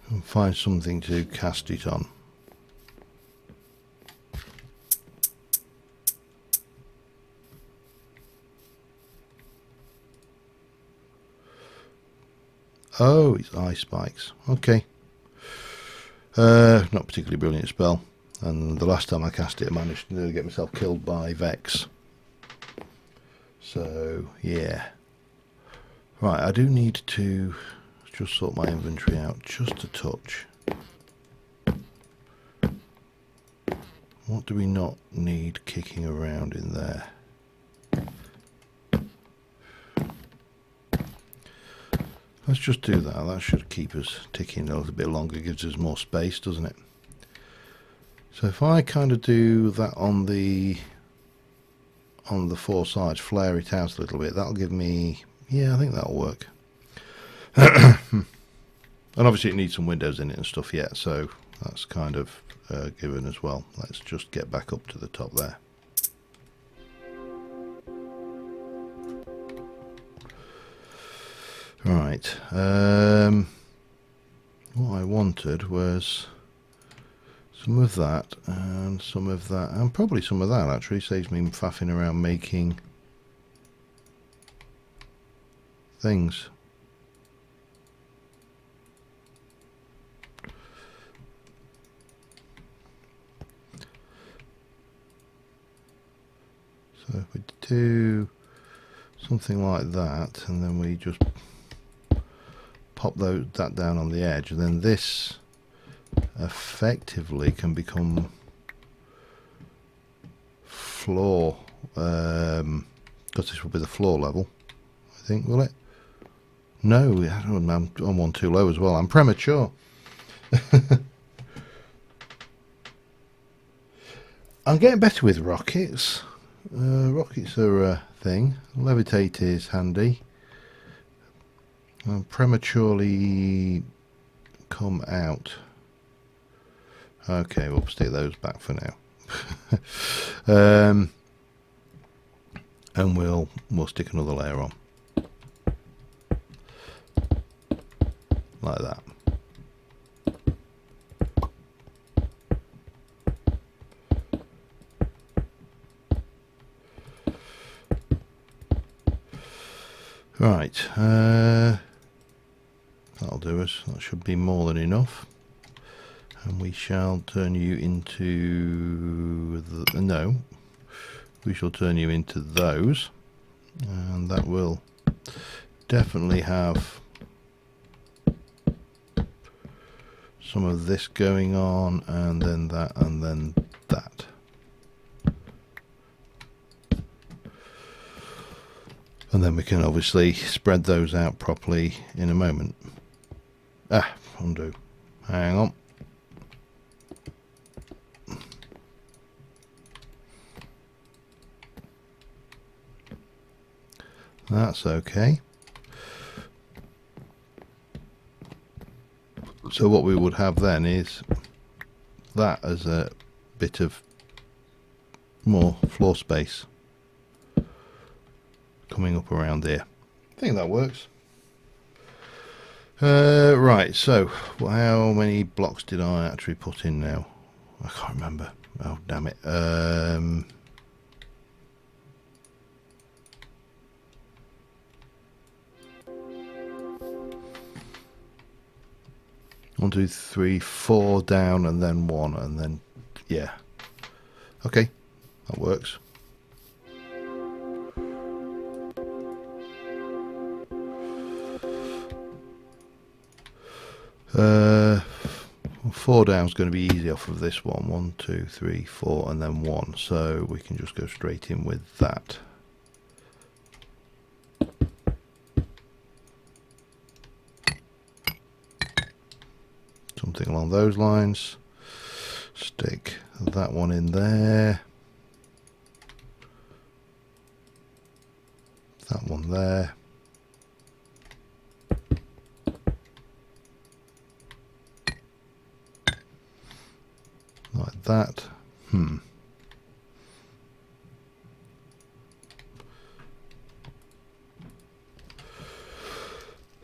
And find something to cast it on. Oh, it's ice spikes. Okay. Not particularly brilliant spell. And the last time I cast it, I managed to nearly get myself killed by Vex. So, yeah. Right, I do need to just sort my inventory out just a touch. What do we not need kicking around in there? Let's just do that. That should keep us ticking a little bit longer, gives us more space, doesn't it? So if I kind of do that on the four sides, flare it out a little bit, that'll give me, yeah, I think that'll work. And obviously it needs some windows in it and stuff yet, so that's kind of given as well. Let's just get back up to the top there. Right, what I wanted was some of that and some of that, and probably some of that actually. Saves me faffing around making things. So if we do something like that, and then we just pop that down on the edge, and then this effectively can become floor, because this will be the floor level, I think, will it? No, I'm one too low as well. I'm premature. I'm getting better with rockets. Rockets are a thing. Levitate is handy. Prematurely come out. Okay, we'll stick those back for now. And we'll stick another layer on. Like that. Right, that'll do us. That should be more than enough. And we shall turn you into no, we shall turn you into those, and that will definitely have some of this going on, and then that, and then that. And then we can obviously spread those out properly in a moment. Undo. Hang on. That's okay. So what we would have then is that as a bit of more floor space coming up around here. I think that works. Right, so how many blocks did I actually put in now? I can't remember. Oh, damn it. 1, 2, 3, 4 down, and then 1, and then, yeah. Okay, that works. Four down is going to be easy off of this one. 1, 2, 3, 4, and then 1. So we can just go straight in with that. Something along those lines. Stick that one in there. That one there. Like that.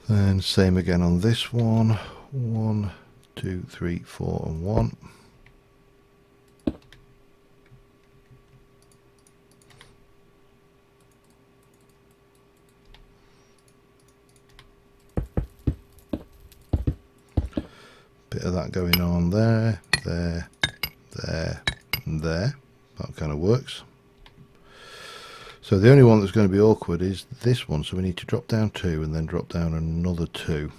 Then same again on this one. 1, 2, 3, 4, and 1. Bit of that going on there, there, there, and there. That kind of works. So the only one that's going to be awkward is this one, so we need to drop down 2 and then drop down another 2.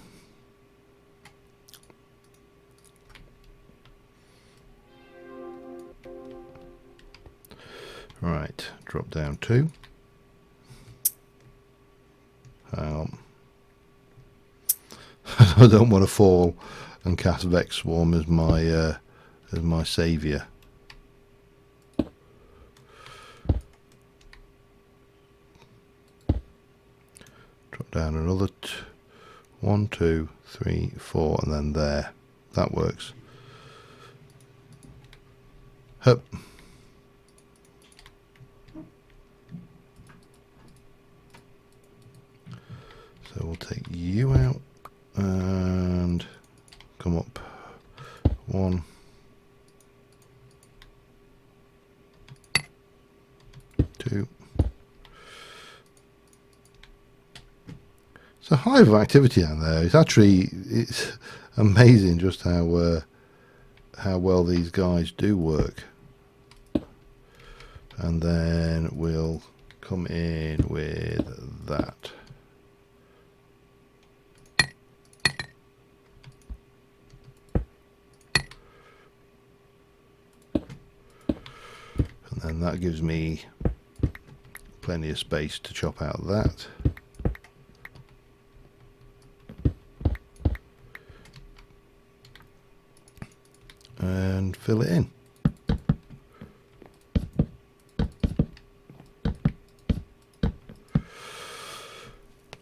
Right, drop down 2. Hang on. I don't want to fall and cast Vex Swarm as my saviour. Drop down another 1, 2, 3, 4, and then there. That works. Hup. So we'll take you out and come up 1, 2, hive of activity down there. It's amazing just how well these guys do work. And then we'll come in with that. And then that gives me plenty of space to chop out that. And fill it in.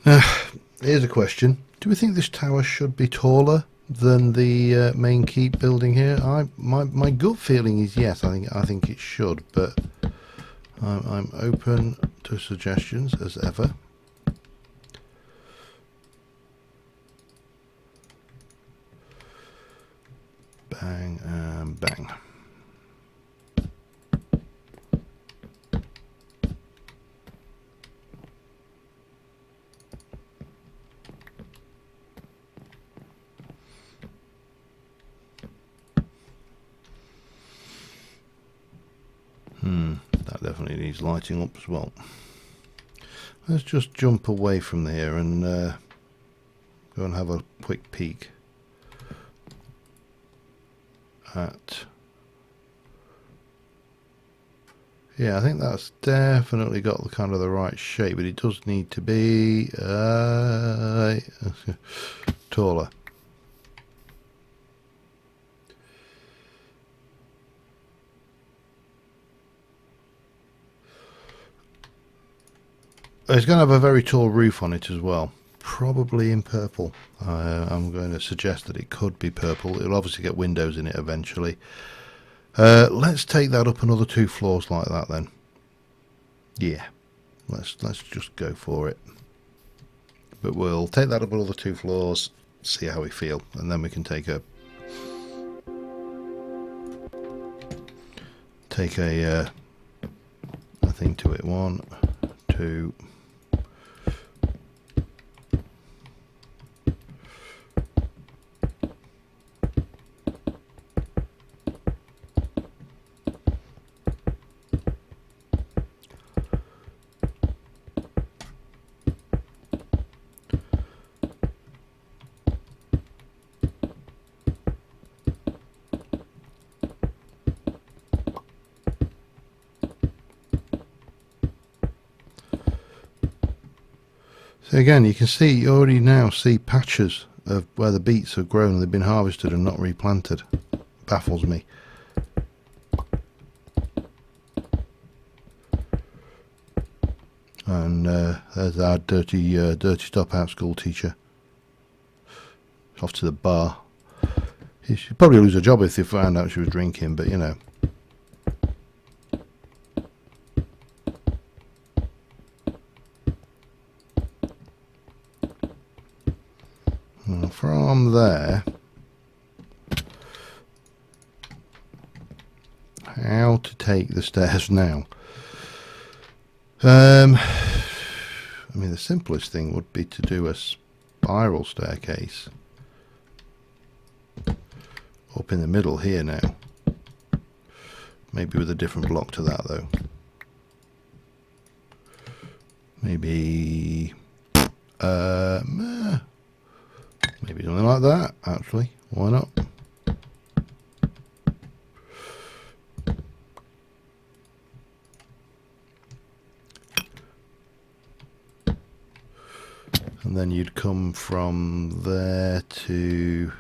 Now, here's a question. Do we think this tower should be taller than the main keep building here? My gut feeling is yes. I think it should, but I'm open to suggestions as ever. Bang and bang. That definitely needs lighting up as well. Let's just jump away from here and go and have a quick peek at... Yeah, I think that's definitely got the kind of the right shape, but it does need to be taller. It's going to have a very tall roof on it as well, probably in purple. I'm going to suggest that it could be purple. It'll obviously get windows in it eventually. Let's take that up another 2 floors like that then. Yeah, let's just go for it. But we'll take that up another 2 floors, see how we feel, and then we can take a thing to it. 1, 2. So again, you can see, you already now see patches of where the beets have grown and they've been harvested and not replanted. Baffles me. And there's our dirty stop out school teacher. Off to the bar. She'd probably lose her job if they found out she was drinking, but you know. From there, how to take the stairs now? I mean, the simplest thing would be to do a spiral staircase up in the middle here now. Maybe with a different block to that though. Maybe maybe something like that, actually. Why not? And then you'd come from there to...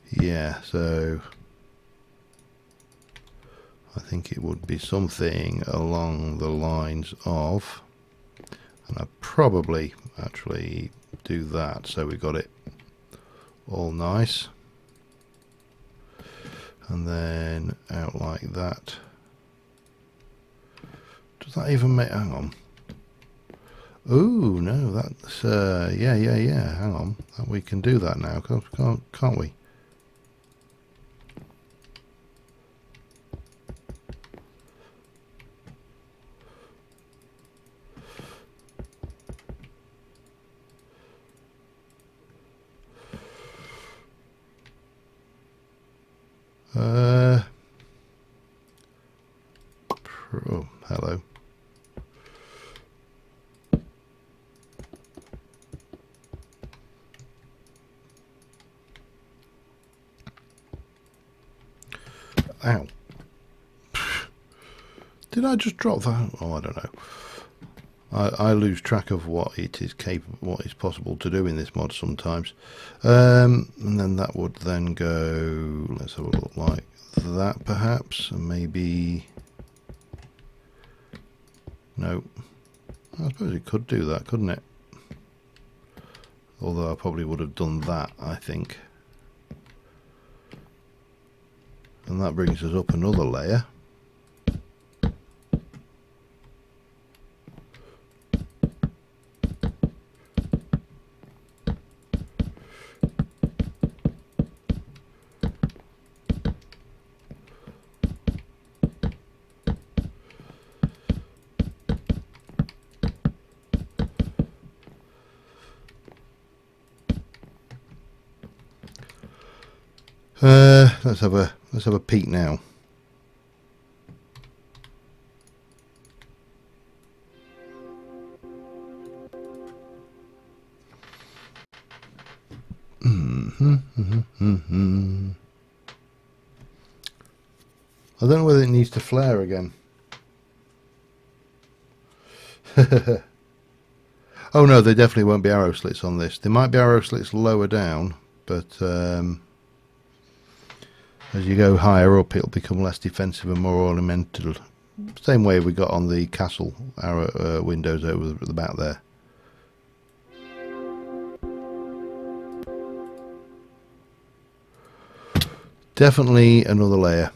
Yeah, so... I think it would be something along the lines of... And I'd probably actually do that, so we got it all nice. And then out like that. Does that even make... Hang on. Ooh, no, that's... yeah, hang on. We can do that now, can't we? Oh, hello. Ow. Did I just drop that? Oh, I don't know. I lose track of what it is capable, what is possible to do in this mod sometimes. And then that would then go, let's have a look like that perhaps, and maybe, no, I suppose it could do that, couldn't it? Although I probably would have done that, I think. And that brings us up another layer. Let's have a peek now. I don't know whether it needs to flare again. Oh no, there definitely won't be arrow slits on this. There might be arrow slits lower down, but as you go higher up it'll become less defensive and more ornamental. Same way we got on the castle arrow windows over the back there. Definitely another layer.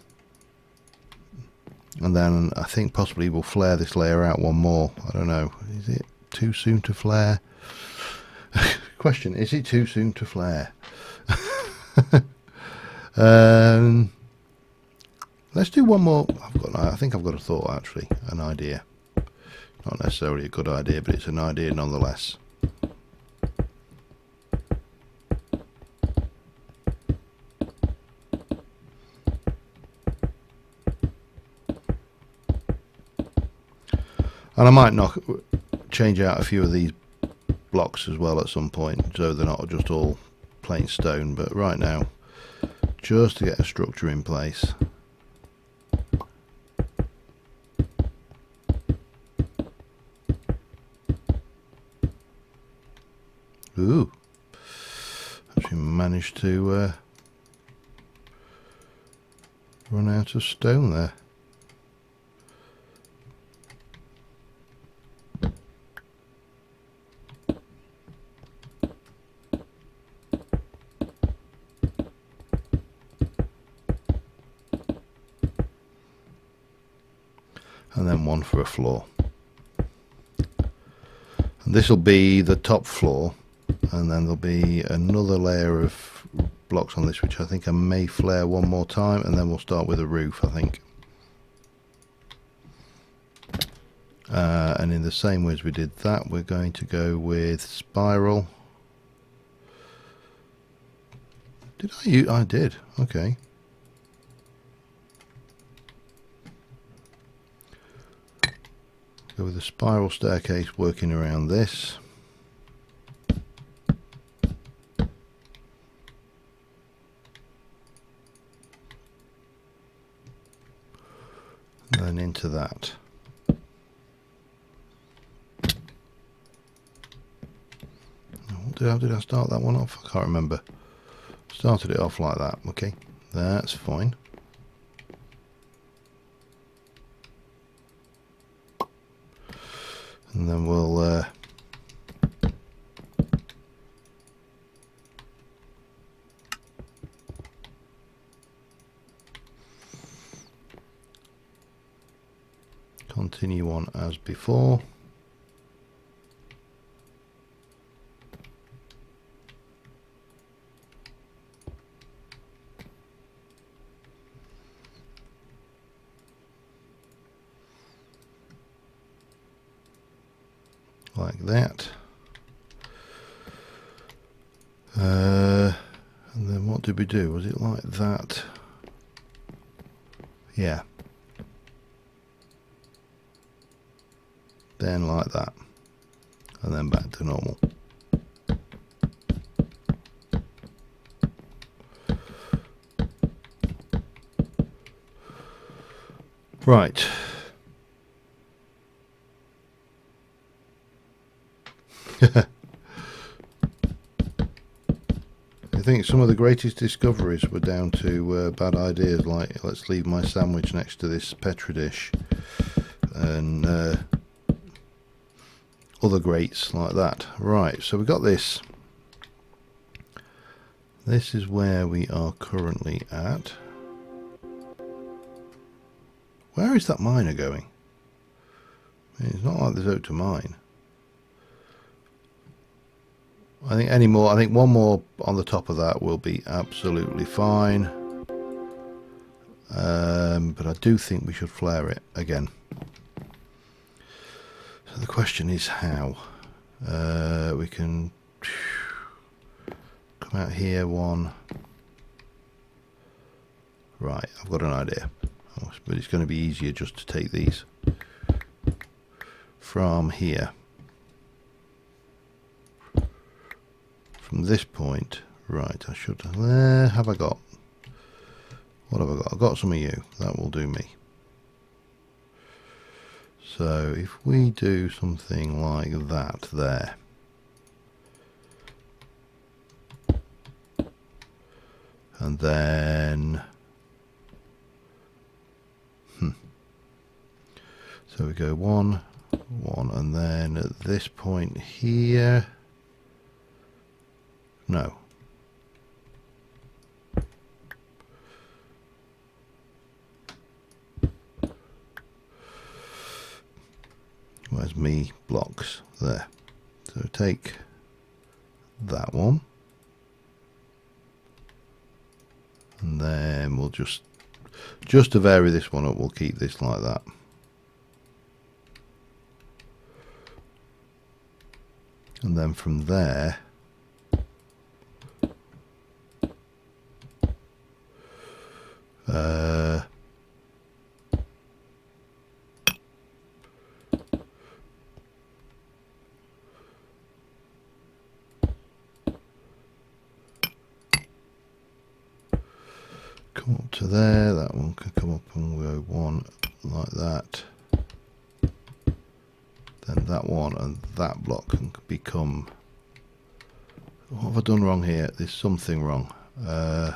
And then I think possibly we'll flare this layer out one more. I don't know. Is it too soon to flare? Question, is it too soon to flare? Let's do one more. I think I've got a thought, actually, an idea. Not necessarily a good idea, but it's an idea nonetheless. And I might change out a few of these blocks as well at some point, so they're not just all plain stone, but right now, just to get a structure in place. Ooh, actually managed to run out of stone there. And then one for a floor. And this will be the top floor, and then there'll be another layer of blocks on this, which I think I may flare one more time, and then we'll start with a roof, I think. And in the same way as we did that, we're going to go with spiral. Did I use? I did. Okay. Go with a spiral staircase working around this. And then into that. How did I start that one off? I can't remember. Started it off like that. Okay, that's fine. And then we'll continue on as before. Like that. And then what did we do? Was it like that? Yeah. Then like that. And then back to normal. Right. I think some of the greatest discoveries were down to bad ideas, like let's leave my sandwich next to this Petri dish, and other greats like that. Right, so we got this. This is where we are currently at. Where is that miner going? It's not like there's out to mine. I think one more on the top of that will be absolutely fine. But I do think we should flare it again. So the question is how. We can come out here one. Right, I've got an idea. But it's going to be easier just to take these from here. From this point, right, I should, have I got, what have I got? I've got some of you, that will do me. So if we do something like that there. And then, so we go one, and then at this point here, no. Where's me blocks? There. So take that one. And then we'll just to vary this one up, we'll keep this like that. And then from there, come up to there, that one can come up and go one like that. Then that one and that block can become, what have I done wrong here? There's something wrong. Oh,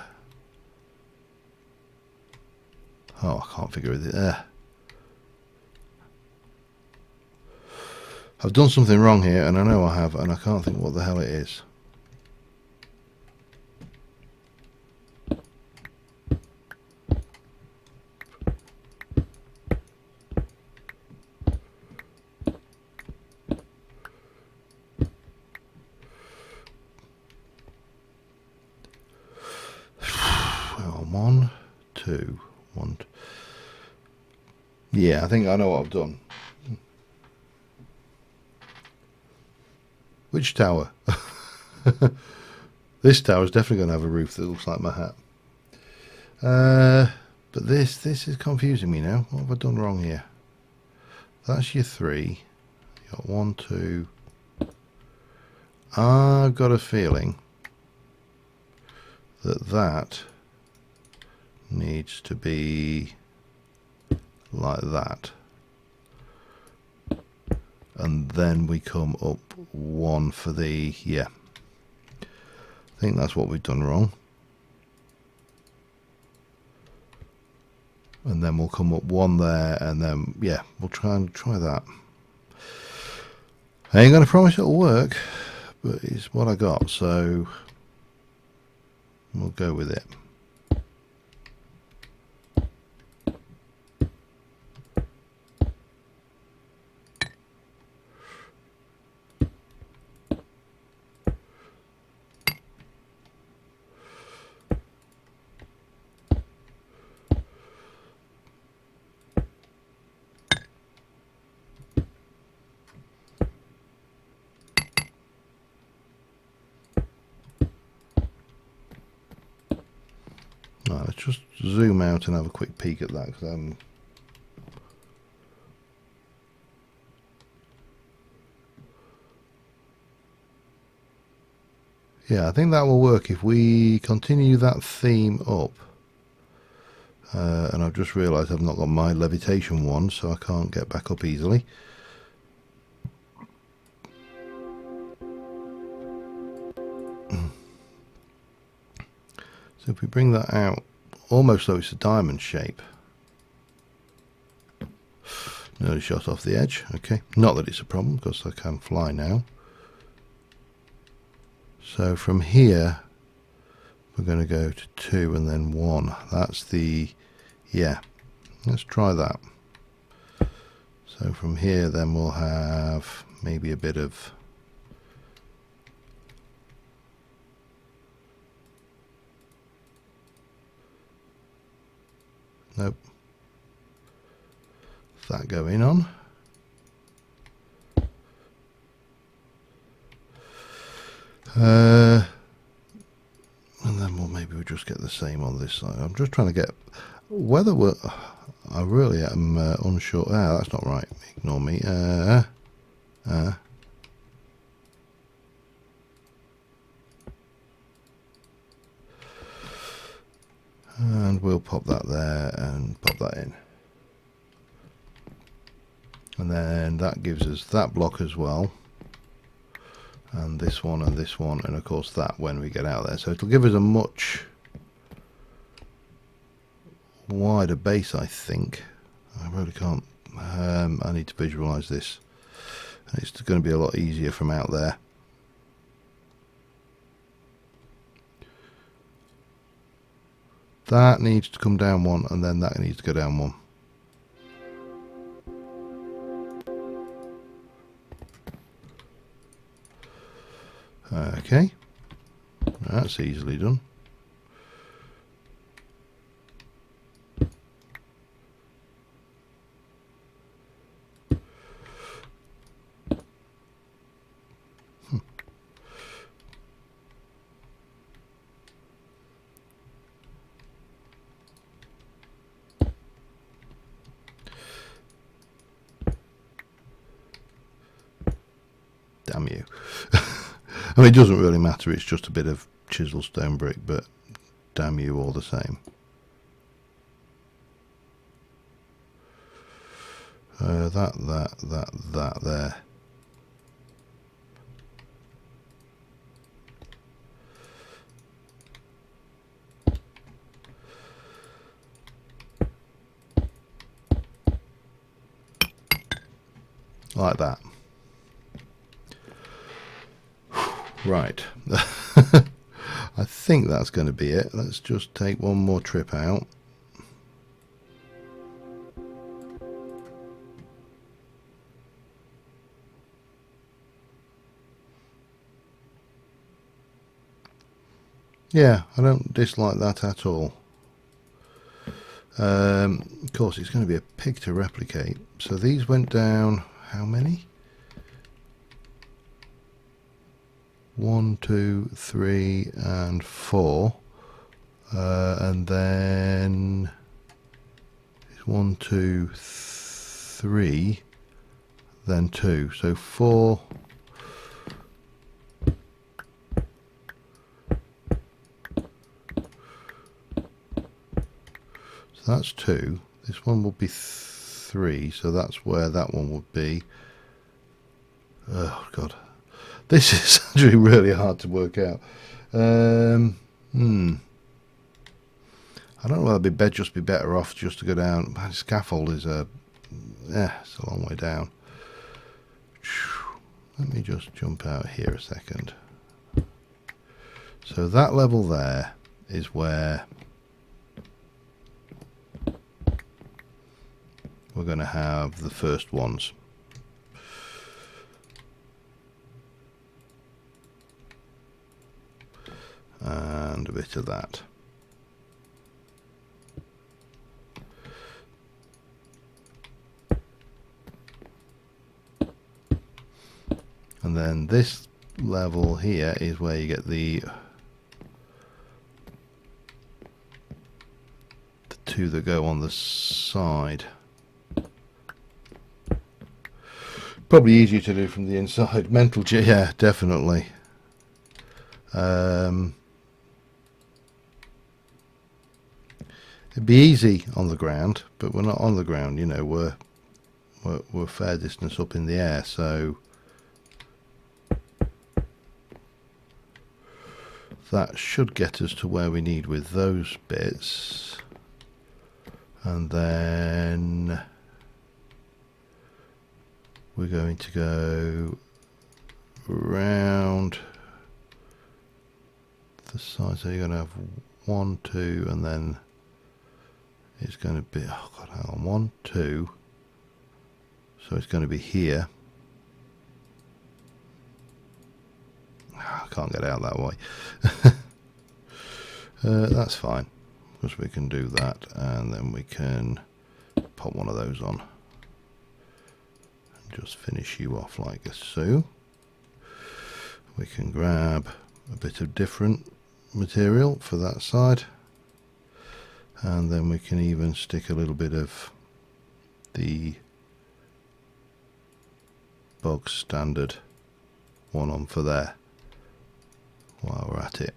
I can't figure it out. I've done something wrong here, and I know I have, and I can't think what the hell it is. Well, 1, 2, 1. Yeah, I think I know what I've done. Which tower? This tower is definitely going to have a roof that looks like my hat. But this is confusing me now. What have I done wrong here? That's your 3. You got 1, 2. I've got a feeling that needs to be like that. And then we come up 1 for the, yeah. I think that's what we've done wrong. And then we'll come up 1 there, and then, yeah, we'll try that. I ain't going to promise it'll work, but it's what I got, so we'll go with it. Let's just zoom out and have a quick peek at that, because yeah, I think that will work if we continue that theme up. And I've just realised I've not got my levitation one, so I can't get back up easily. So if we bring that out almost so it's a diamond shape. Nearly shot off the edge. Okay, not that it's a problem because I can fly now. So from here we're going to go to 2 and then 1. That's the, yeah, let's try that. So from here then we'll have maybe a bit of nope. That going on. And then we'll just get the same on this side. I'm just trying to get whether we're. I really am unsure. Ah, that's not right. Ignore me. And we'll pop that there and pop that in. And then that gives us that block as well. And this one and this one, and of course that when we get out there. So it'll give us a much wider base, I think. I really can't. I need to visualize this. It's going to be a lot easier from out there. That needs to come down 1, and then that needs to go down 1. Okay, that's easily done. Damn you. I mean, it doesn't really matter, it's just a bit of chisel stone brick, but damn you all the same. That there. Like that. Right. I think that's going to be it. Let's just take one more trip out. Yeah, I don't dislike that at all. Of course, it's going to be a pig to replicate. So these went down, how many? 1, 2, 3, and 4. And then 1, 2, 3, then 2. So 4. So that's 2. This one will be 3. So that's where that one would be. Oh God. This is actually really hard to work out. I don't know whether it'd be just be better off just to go down. Man, scaffold is it's a long way down. Let me just jump out here a second. So that level there is where we're going to have the first ones. And a bit of that. And then this level here is where you get the two that go on the side. Probably easier to do from the inside. Yeah, definitely. It'd be easy on the ground, but we're not on the ground. You know, we're a fair distance up in the air, so that should get us to where we need with those bits. And then we're going to go around the side, so you're going to have 1, 2, and then it's going to be, oh god, hang on, 1, 2, so it's going to be here. I can't get out that way. That's fine, because we can do that, and then we can pop one of those on and just finish you off like so. We can grab a bit of different material for that side, and then we can even stick a little bit of the bog standard one on for there while we're at it,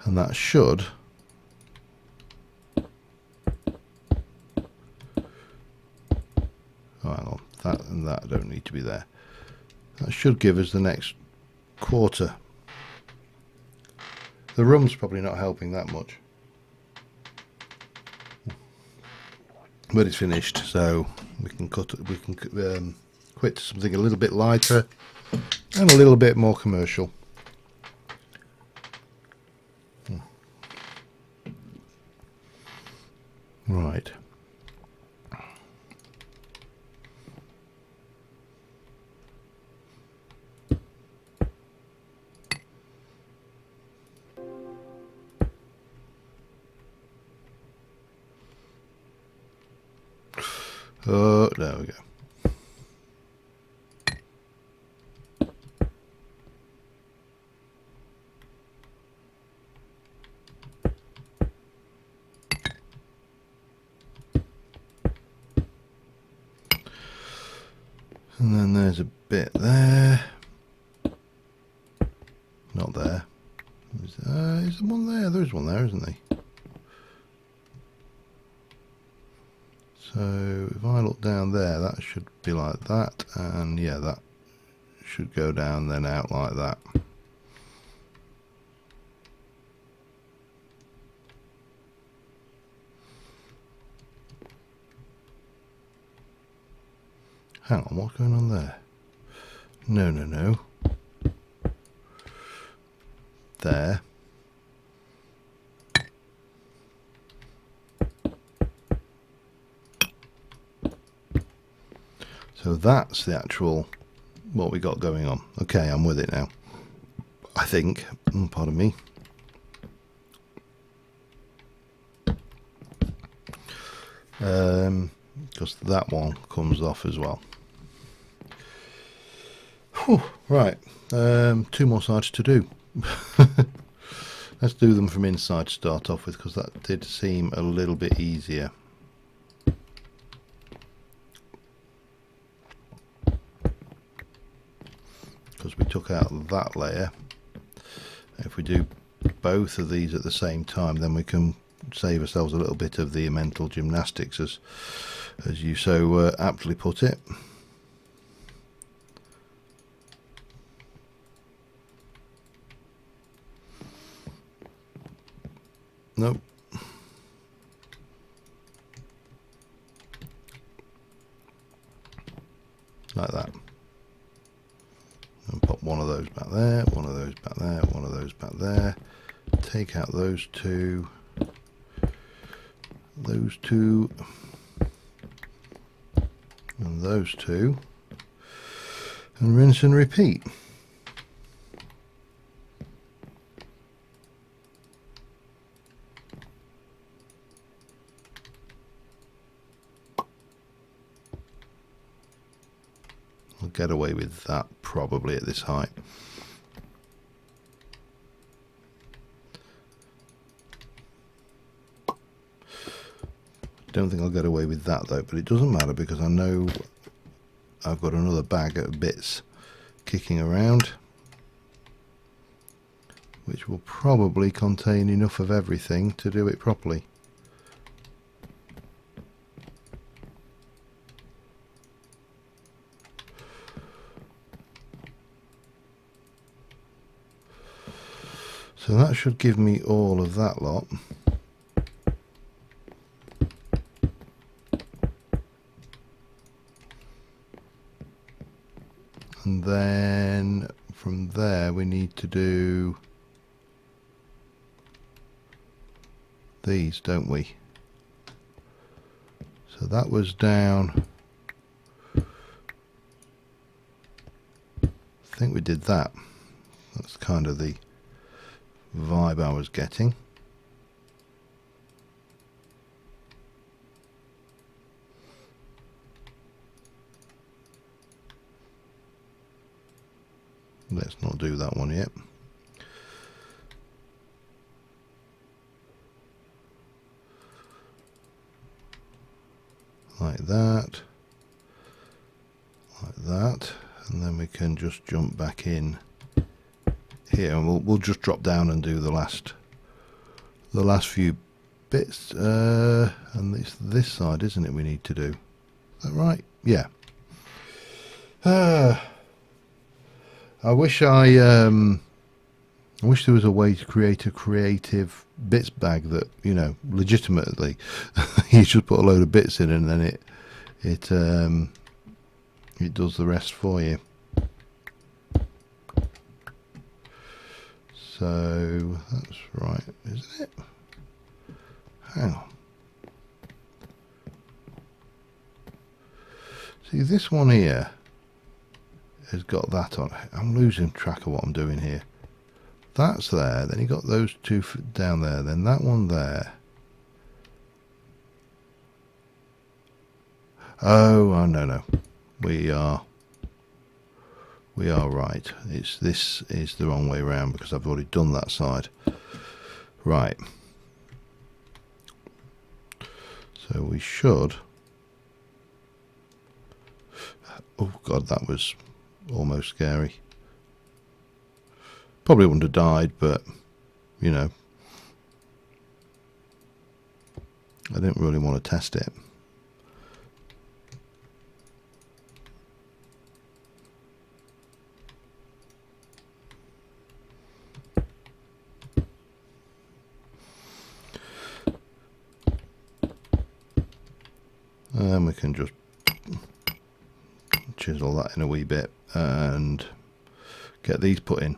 and that should hang on, that and that don't need to be there. That should give us the next quarter. The rum's probably not helping that much, but it's finished, so we can cut it. We can quit to something a little bit lighter and a little bit more commercial. Right. Oh, there we go. And then there's a bit there. Not there. Is there one there? There's one there, isn't there? So if I look down there, that should be like that, and yeah, that should go down then out like that. Hang on, what's going on there? No, no, no. There. So that's the actual, what we got going on. Okay, I'm with it now. I think. Pardon me. Because that one comes off as well. Whew, right, 2 more sides to do. Let's do them from inside to start off with, because that did seem a little bit easier. Because we took out that layer. If we do both of these at the same time, then we can save ourselves a little bit of the mental gymnastics, as you so aptly put it. Nope. Like that. And pop one of those back there, one of those back there, one of those back there. Take out those two, and those two, and rinse and repeat. I'll get away with that probably at this height. don't think I'll get away with that though, but it doesn't matter because I know I've got another bag of bits kicking around, which will probably contain enough of everything to do it properly. So that should give me all of that lot. And then from there we need to do these, don't we? So that was down. I think we did that. That's kind of the vibe I was getting. Let's not do that one yet. Like that, like that, and then we can just jump back in here, and we'll just drop down and do the last few bits. And it's this side, isn't it? We need to do. Is that right? Yeah. I wish there was a way to create a creative bits bag that, you know, legitimately you just put a load of bits in and then it does the rest for you. So that's right, isn't it? Hang on. See, this one here has got that on. I'm losing track of what I'm doing here. That's there, then you got those two down there, then that one there. Oh no. We are right. This is the wrong way around because I've already done that side. Right. So we should. Oh God, that was almost scary. Probably wouldn't have died, but you know, I didn't really want to test it. And we can just chisel that in a wee bit and get these put in.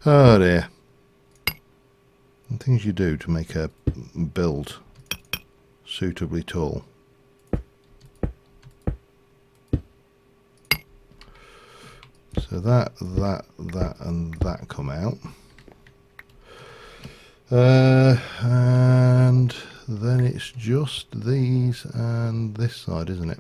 Oh dear. The things you do to make a build suitably tall. So that and that come out. And then it's just these and this side, isn't it?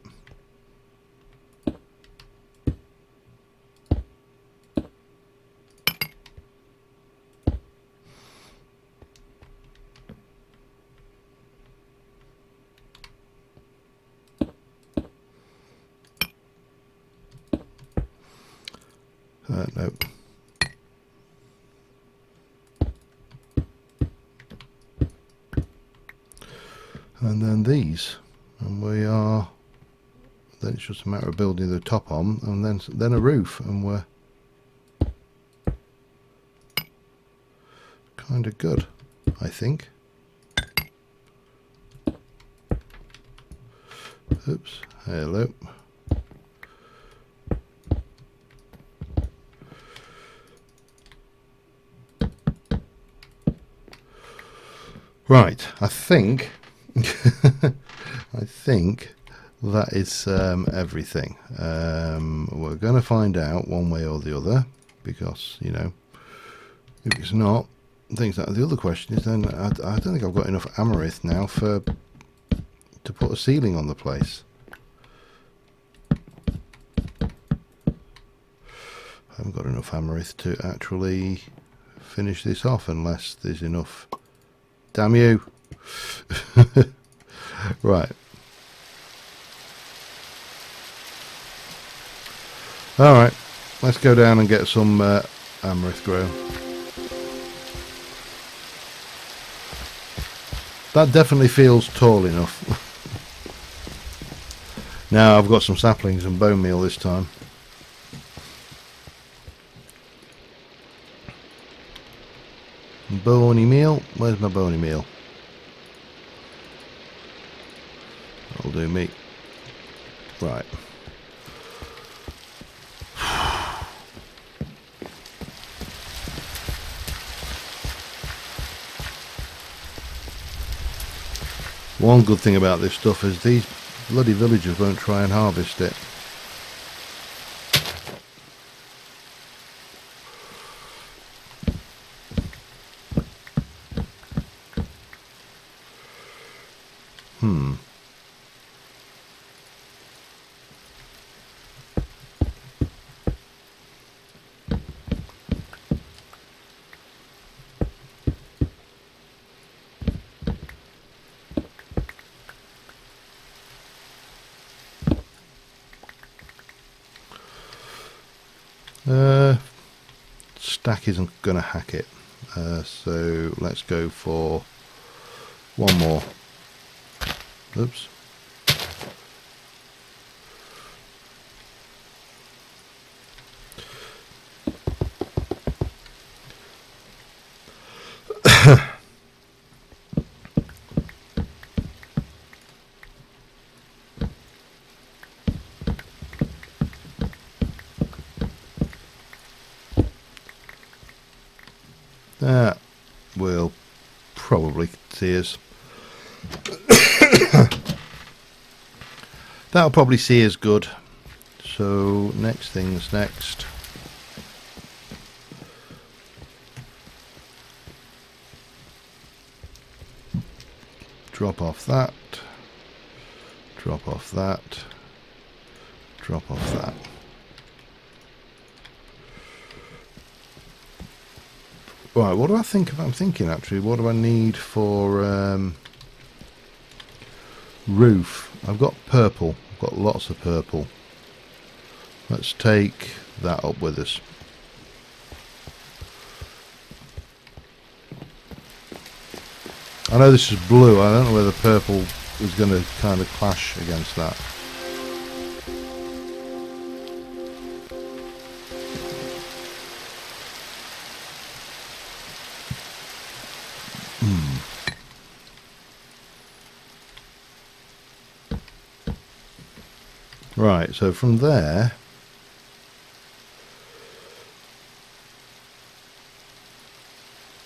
Nope. And then these, and we are. Then it's just a matter of building the top on, and then a roof, and we're kind of good, I think. Oops. Hello. Right, I think I think that is everything. We're going to find out one way or the other, because, you know, if it's not, things. That the other question is then I don't think I've got enough amarith now to put a ceiling on the place. I haven't got enough amarith to actually finish this off unless there's enough. Damn you. Right. Alright, let's go down and get some amarith grown. That definitely feels tall enough. Now I've got some saplings and bone meal this time. Bony meal? Where's my bony meal? That'll do me. Right. One good thing about this stuff is these bloody villagers won't try and harvest it. Stack isn't going to hack it, so let's go for one more. Oops. That will probably see us. That'll probably see us good. So next thing's next. Drop off that. Drop off that. Drop off that. Right, what do I think? I'm thinking actually, what do I need for roof? I've got purple. I've got lots of purple. Let's take that up with us. I know this is blue. I don't know whether purple is going to kind of clash against that. Right, so from there,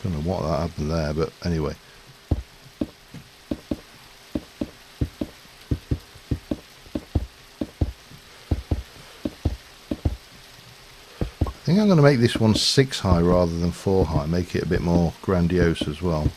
don't know what that happened there, but anyway. I think I'm going to make this one 6 high rather than 4 high, make it a bit more grandiose as well.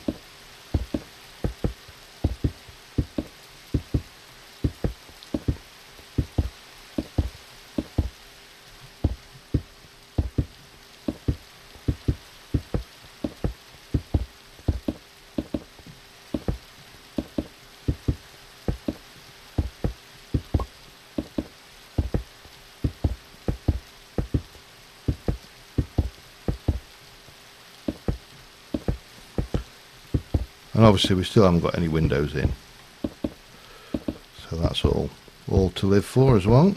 And obviously we still haven't got any windows in, so that's all to live for as well.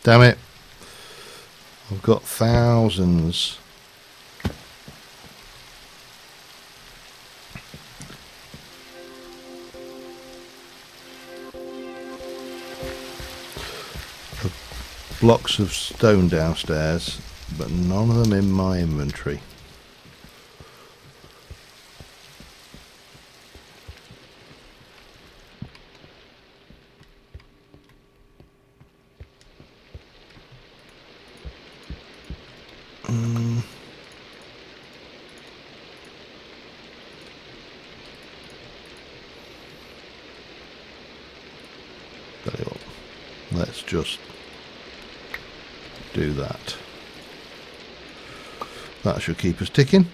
Damn it. I've got thousands. Of blocks of stone downstairs, but none of them in my inventory. Tell you what, let's just do that. That should keep us ticking.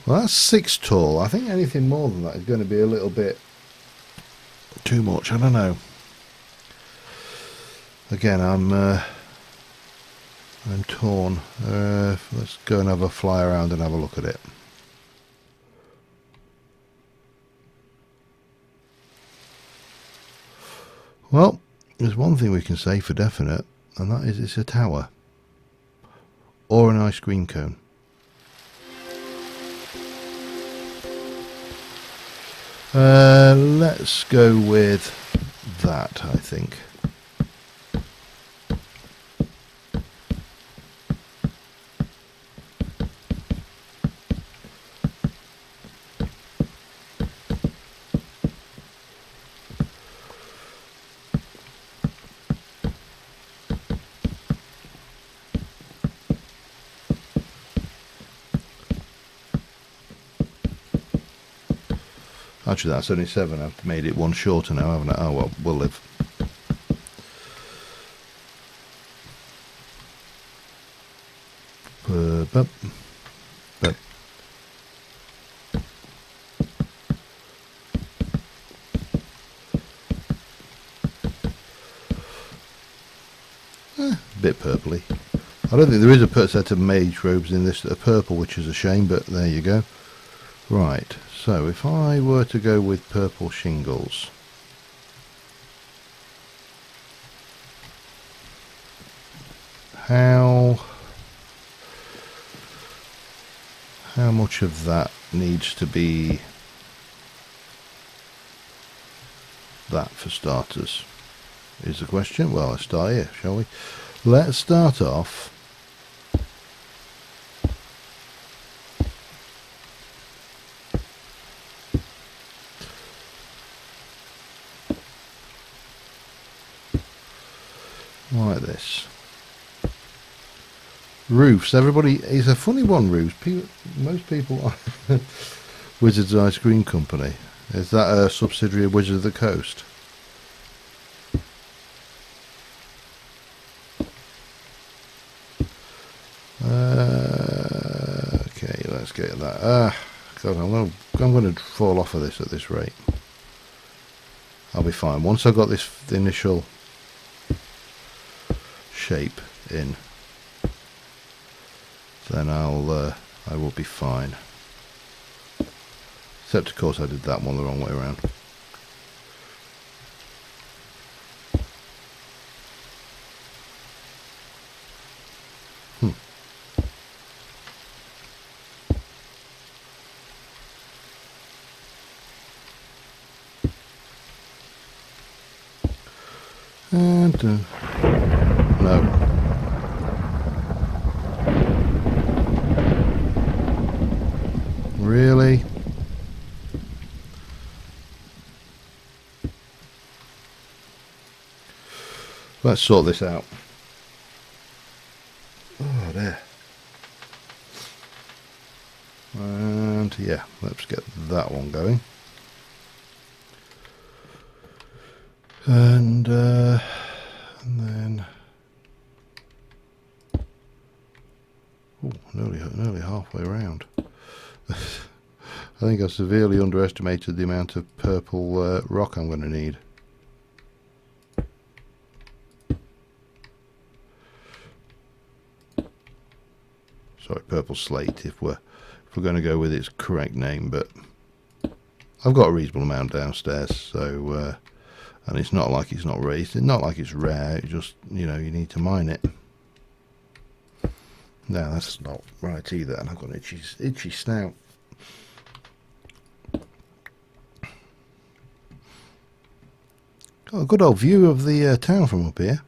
Well, that's 6 tall. I think anything more than that is going to be a little bit too much. I don't know. Again, I'm torn. Let's go and have a fly around and have a look at it. Well, there's one thing we can say for definite, and that is it's a tower or an ice cream cone. Let's go with that, I think. Actually, that's only 7. I've made it one shorter now, haven't I? Oh well, we'll live. Bit purpley. I don't think there is a set of mage robes in this that are purple, which is a shame, but there you go. Right, so if I were to go with purple shingles, how much of that needs to be that for starters is the question. Well, let's start here, shall we? Let's start off like this. Roofs. Everybody, it's a funny one, roofs. Most people Wizards Ice Cream Company. Is that a subsidiary of Wizards of the Coast? Okay, let's get that. God, I'm going to fall off of this at this rate. I'll be fine once I've got this initial shape in. Then I will be fine. Except, of course, I did that one the wrong way around. And no. Really? Let's sort this out. Oh, there. And yeah, let's get that one going. And then nearly halfway around. I think I severely underestimated the amount of purple rock I'm going to need. sorry, purple slate if we're going to go with its correct name. But I've got a reasonable amount downstairs, so and it's not like it's not raised. It's not like it's rare. It just, you know, you need to mine it. No, that's not right either. And I've got an itchy snout. Got a good old view of the town from up here.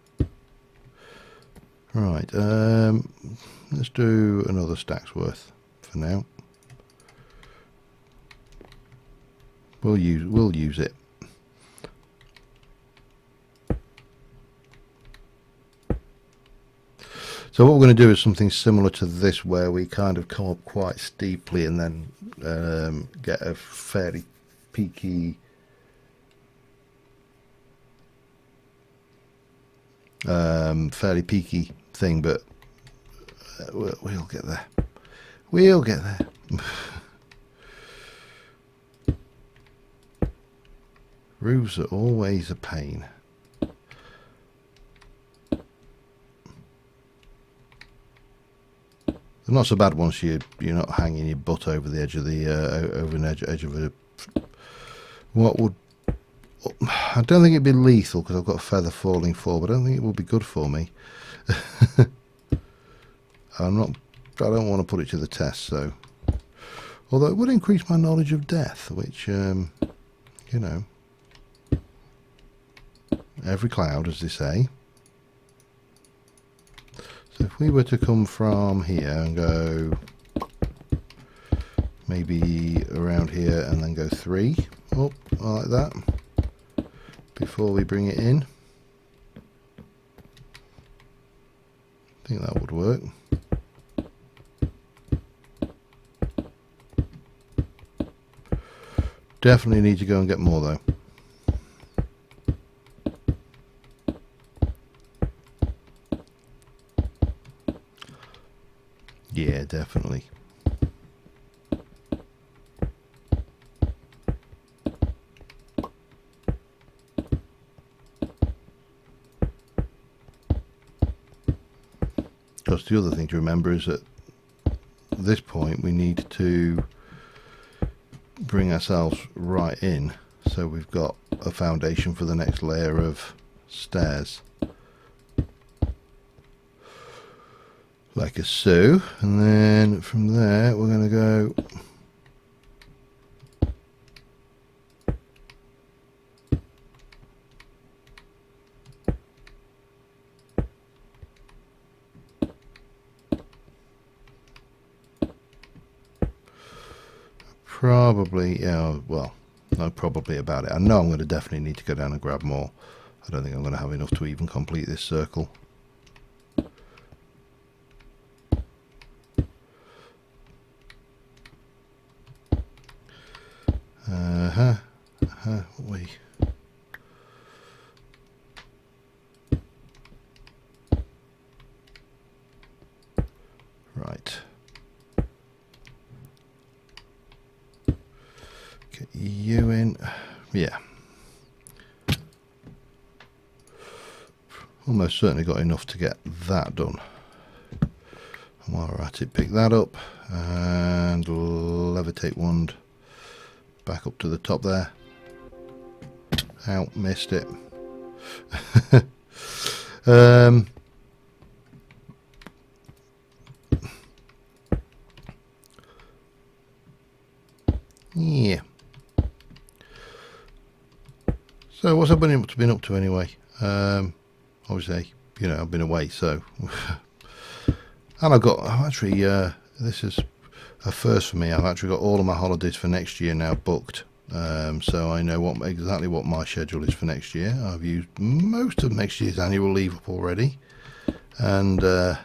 Right, let's do another stack's worth for now. We'll use it. So what we're going to do is something similar to this, where we kind of come up quite steeply and then get a fairly peaky thing, but we'll get there. We'll get there. Roofs are always a pain. They're not so bad once you're not hanging your butt over the edge of the over an edge of a. What would? I don't think it'd be lethal because I've got a feather falling forward. I don't think it would be good for me. I don't want to put it to the test. So, although it would increase my knowledge of death, which you know, every cloud, as they say. So if we were to come from here and go maybe around here and then go 3 up like that before we bring it in, I think that would work. Definitely need to go and get more though. Yeah, definitely. Because the other thing to remember is that at this point we need to bring ourselves right in, so we've got a foundation for the next layer of stairs. Like a so, and then from there we're going to go probably, yeah, well, no, probably about it. I know I'm going to definitely need to go down and grab more. I don't think I'm going to have enough to even complete this circle. Right. Get you in. Yeah. Almost certainly got enough to get that done. And while we're at it, pick that up and levitate wand back up to the top there. Ow, missed it. Yeah. So what's I been up to anyway? Obviously, you know, I've been away, so and I've actually this is a first for me. I've actually got all of my holidays for next year now booked, so I know exactly what my schedule is for next year. I've used most of next year's annual leave up already, and got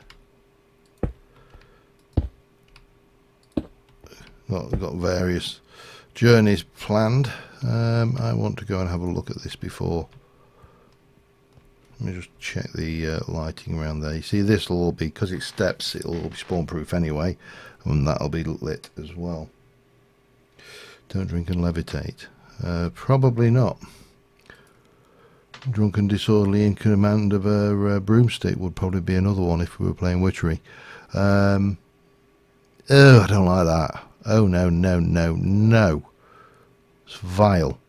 various journeys planned. I want to go and have a look at this before. Let me just check the lighting around there. You see, this will all be, because it steps, it'll all be spawn proof anyway, and that'll be lit as well. Don't drink and levitate. Probably not. Drunken, disorderly, in command of a broomstick would probably be another one if we were playing witchery. Oh, I don't like that. Oh, no, no, no, no. It's vile.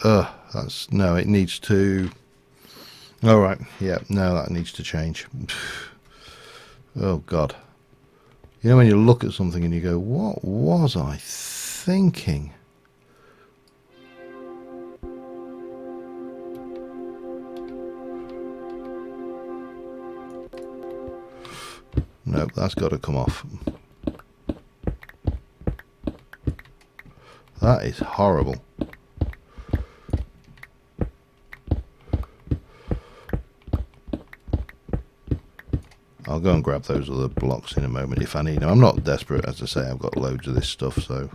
Ugh, that's... No, it needs to... Alright, yeah, no, that needs to change. Oh, God. You know when you look at something and you go, what was I thinking? Nope, that's got to come off. That is horrible. I'll go and grab those other blocks in a moment if I need them. I'm not desperate, as I say, I've got loads of this stuff, so...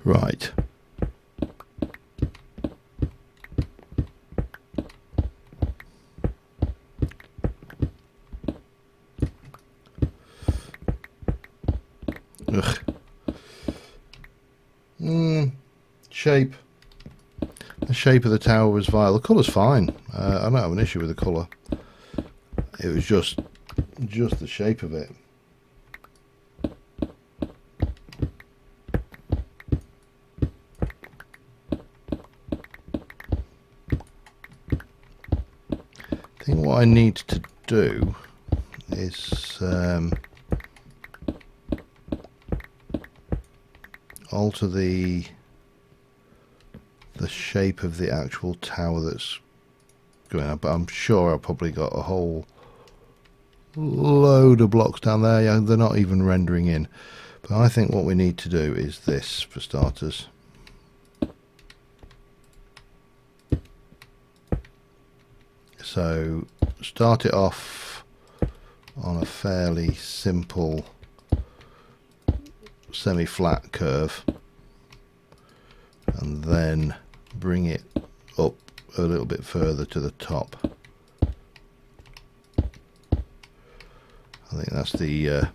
Right. Ugh. Shape. The shape of the tower was vile. The colour's fine. I don't have an issue with the colour. It was just the shape of it. I think what I need to do is alter the shape of the actual tower that's going up, but I'm sure I've probably got a whole load of blocks down there. Yeah, they're not even rendering in, but I think what we need to do is this for starters. So start it off on a fairly simple semi-flat curve and then bring it up a little bit further to the top. I think that's the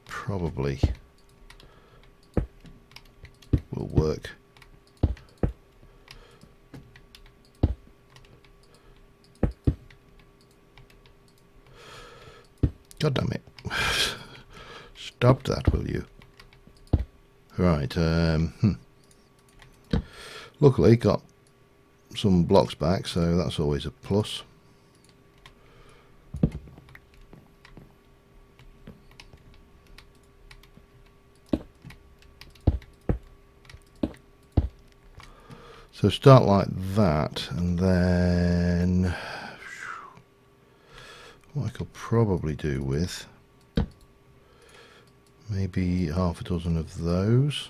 probably will work. God damn it. Stop that, will you? Right, luckily got some blocks back, so that's always a plus. So start like that, and then what I could probably do with maybe half a dozen of those,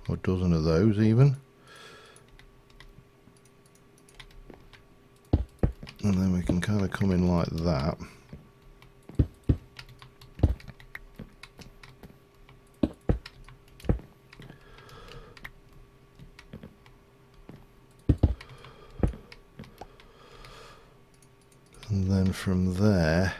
or a dozen of those even, and then we can kind of come in like that. And then from there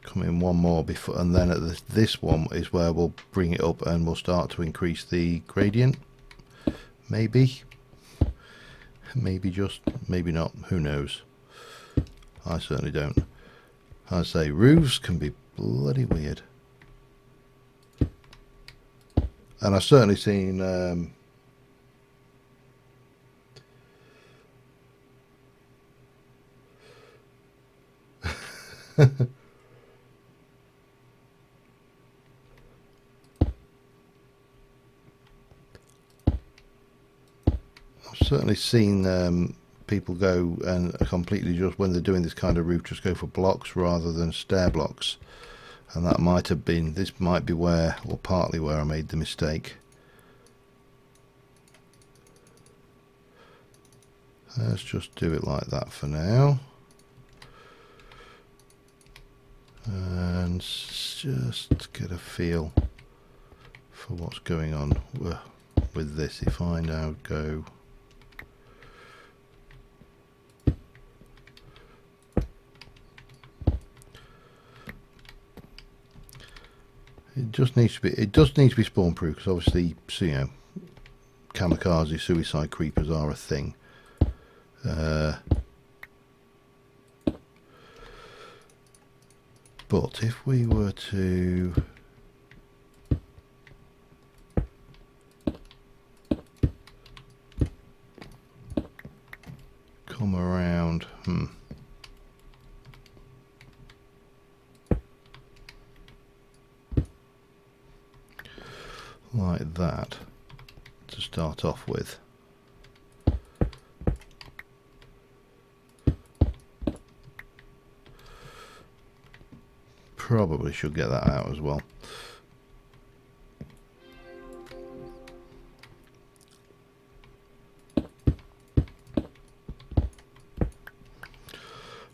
come in one more before, and then at this one is where we'll bring it up and we'll start to increase the gradient. Maybe just, maybe not, who knows. I certainly don't. I say roofs can be bloody weird. And I've certainly seen people go and completely just, when they're doing this kind of roof, just go for blocks rather than stair blocks. And that might have been, this might be where, or partly where I made the mistake. Let's just do it like that for now. And just get a feel for what's going on with this. If I now go it does need to be spawn proof, because obviously, so, you know, kamikaze suicide creepers are a thing. But if we were to come around, like that to start off with. Probably should get that out as well.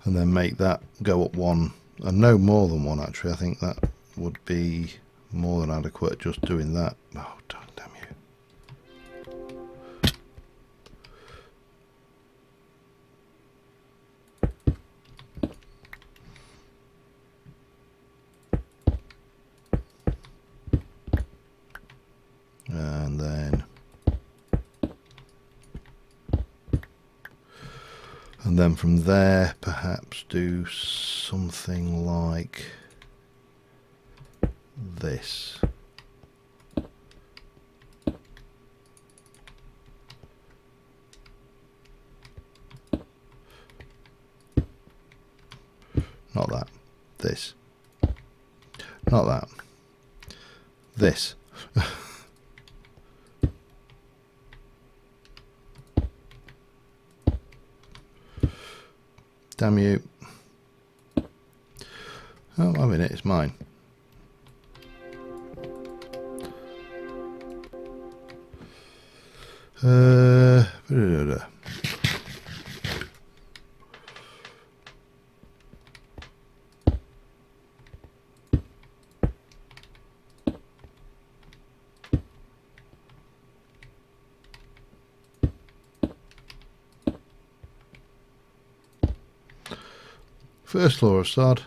And then make that go up one, and no more than one actually. I think that would be more than adequate, just doing that. Oh, damn you. And then from there perhaps do something like this. Not that. This. Not that. This. Damn you. Oh, I'm in it. It's mine. First law of SOD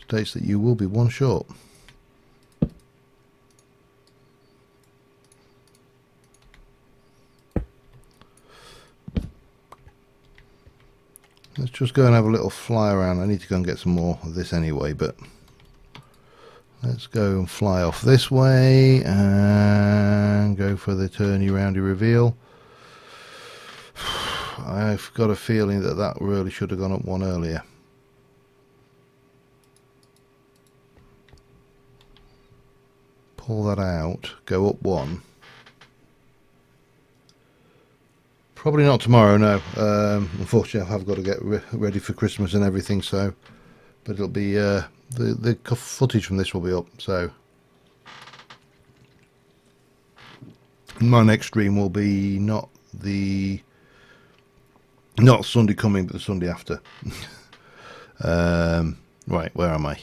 states that you will be one short. Let's just go and have a little fly around. I need to go and get some more of this anyway, but let's go and fly off this way and go for the turny roundy reveal. I've got a feeling that that really should have gone up one earlier. Pull that out, go up one. Probably not tomorrow, no. Unfortunately, I have got to get ready for Christmas and everything, so. But it'll be, the footage from this will be up, so. My next stream will be not Sunday coming, but the Sunday after. Right, where am I?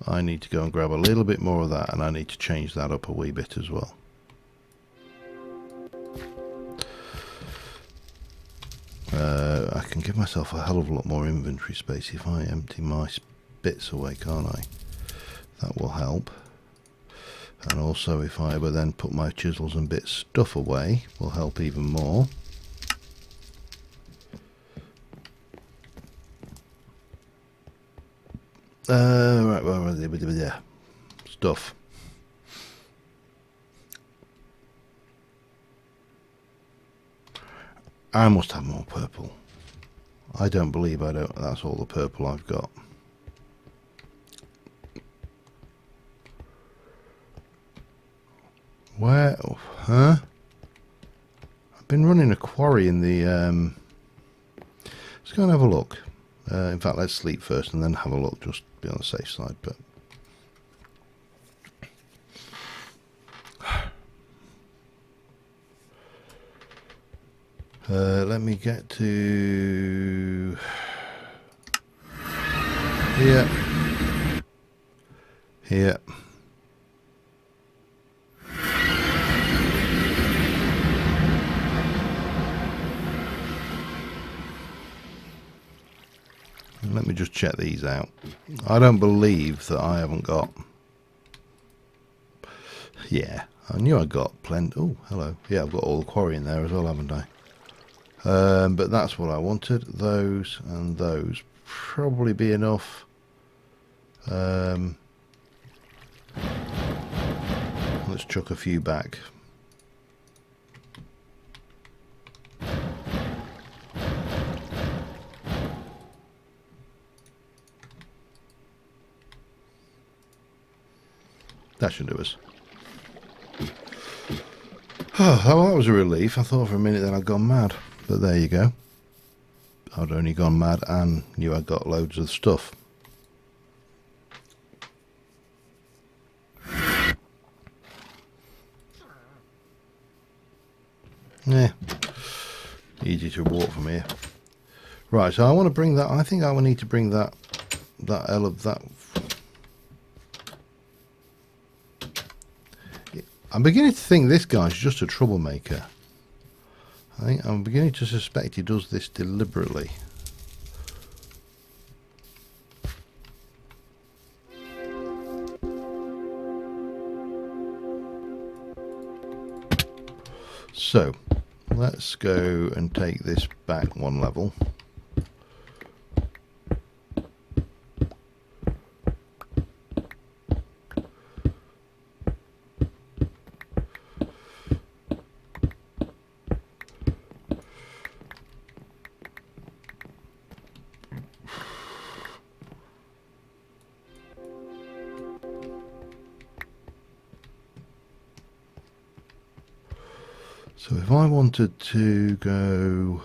I need to go and grab a little bit more of that, and I need to change that up a wee bit as well. I can give myself a hell of a lot more inventory space if I empty my bits away, can't I? That will help. And also if I ever then put my chisels and bits stuff away, will help even more. Right, well, stuff. I must have more purple. I don't believe I don't. That's all the purple I've got. Where? Huh? I've been running a quarry in the. Let's go and have a look. In fact, let's sleep first and then have a look, just to be on the safe side. But let me get to here. Let me just check these out. I don't believe that I haven't got... Yeah, I knew I got plenty... Oh, hello. Yeah, I've got all the quarry in there as well, haven't I? But that's what I wanted. Those and those. Probably be enough. Let's chuck a few back. That should do us. Oh, well, that was a relief. I thought for a minute that I'd gone mad. But there you go. I'd only gone mad and knew I'd got loads of stuff. Yeah. Easy to walk from here. Right, so I want to bring that... I think I will need to bring that I'm beginning to think this guy's just a troublemaker. I think I'm beginning to suspect he does this deliberately. So, let's go and take this back one level. So if I wanted to go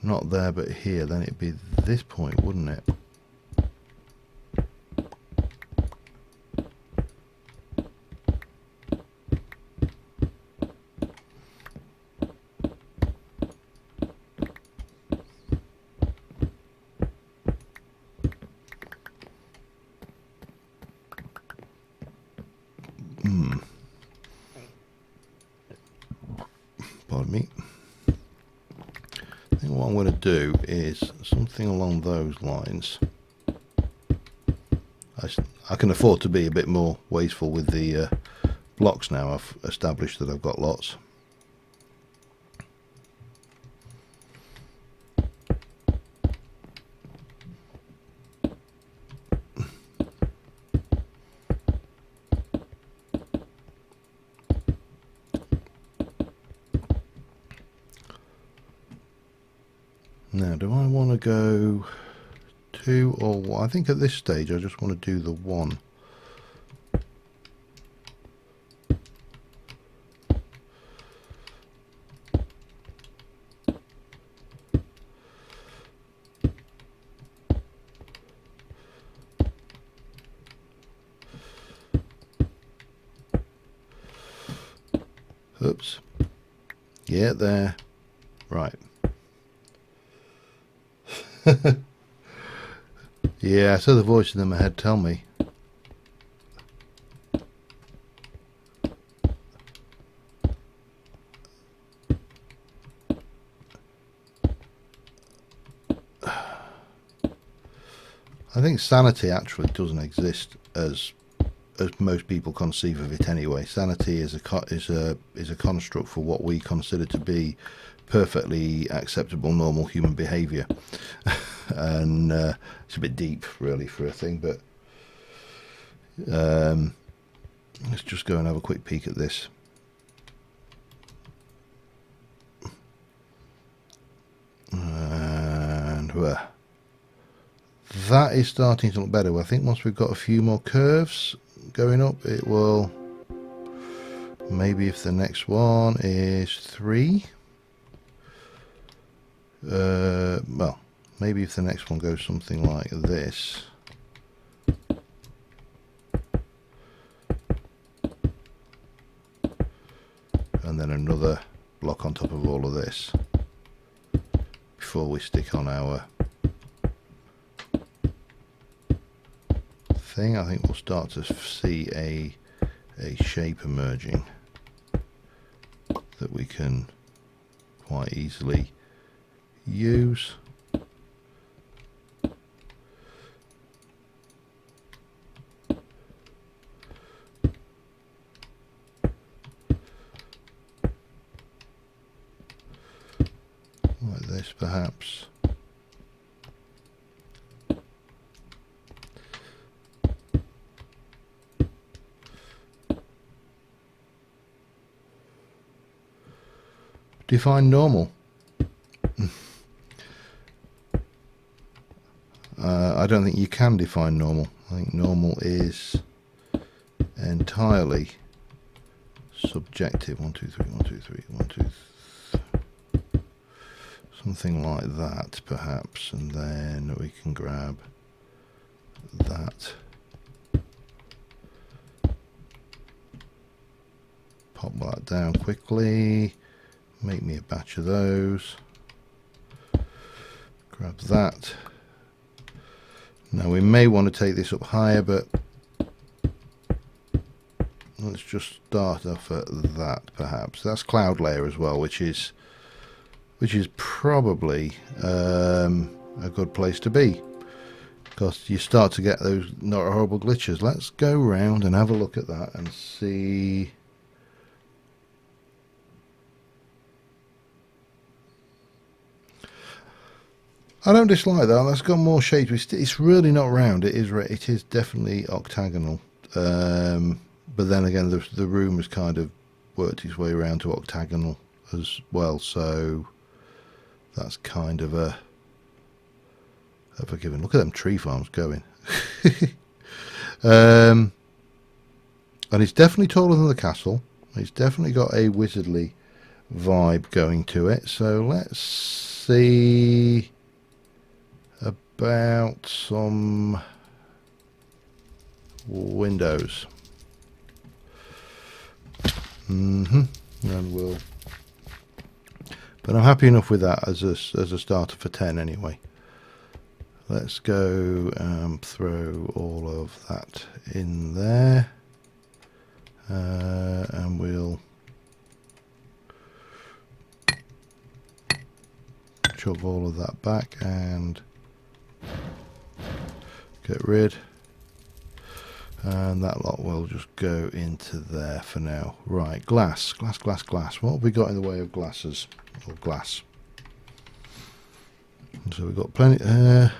not there but here, then it'd be this point, wouldn't it? Pardon me. I think what I'm going to do is something along those lines. I can afford to be a bit more wasteful with the blocks now. I've established that I've got lots. Now, do I want to go 2 or 1? I think at this stage I just want to do the 1. Oops. Yeah, there. Right. Yeah, so the voices in my head tell me. I think sanity actually doesn't exist as most people conceive of it anyway. Sanity is a construct for what we consider to be perfectly acceptable normal human behavior. And it's a bit deep really for a thing, but let's just go and have a quick peek at this. And that is starting to look better. I think once we've got a few more curves going up, it will... Maybe if the next one is 3, well, maybe if the next one goes something like this. And then another block on top of all of this before we stick on our thing. I think we'll start to see a shape emerging that we can quite easily use. perhaps. Define normal. I don't think you can define normal. I think normal is entirely subjective. 1, 2, 3, 1, 2, 3, 1, 2, something like that, perhaps, and then we can grab that. Pop that down quickly. Make me a batch of those. Grab that. Now we may want to take this up higher, but let's just start off at that, perhaps. That's cloud layer as well, which is probably a good place to be, because you start to get those not horrible glitches. Let's go round and have a look at that and see. I don't dislike that. That's got more shades. It's really not round. It is definitely octagonal. But then again, the room has kind of worked its way around to octagonal as well. So that's kind of a given. Look at them tree farms going. And it's definitely taller than the castle. It's definitely got a wizardly vibe going to it. So let's see about some windows. And we'll. But I'm happy enough with that as a starter for 10 anyway. Let's go throw all of that in there, and we'll shove all of that back and get rid, and that lot will just go into there for now. Right, glass. What have we got in the way of glasses or glass? So we've got plenty. I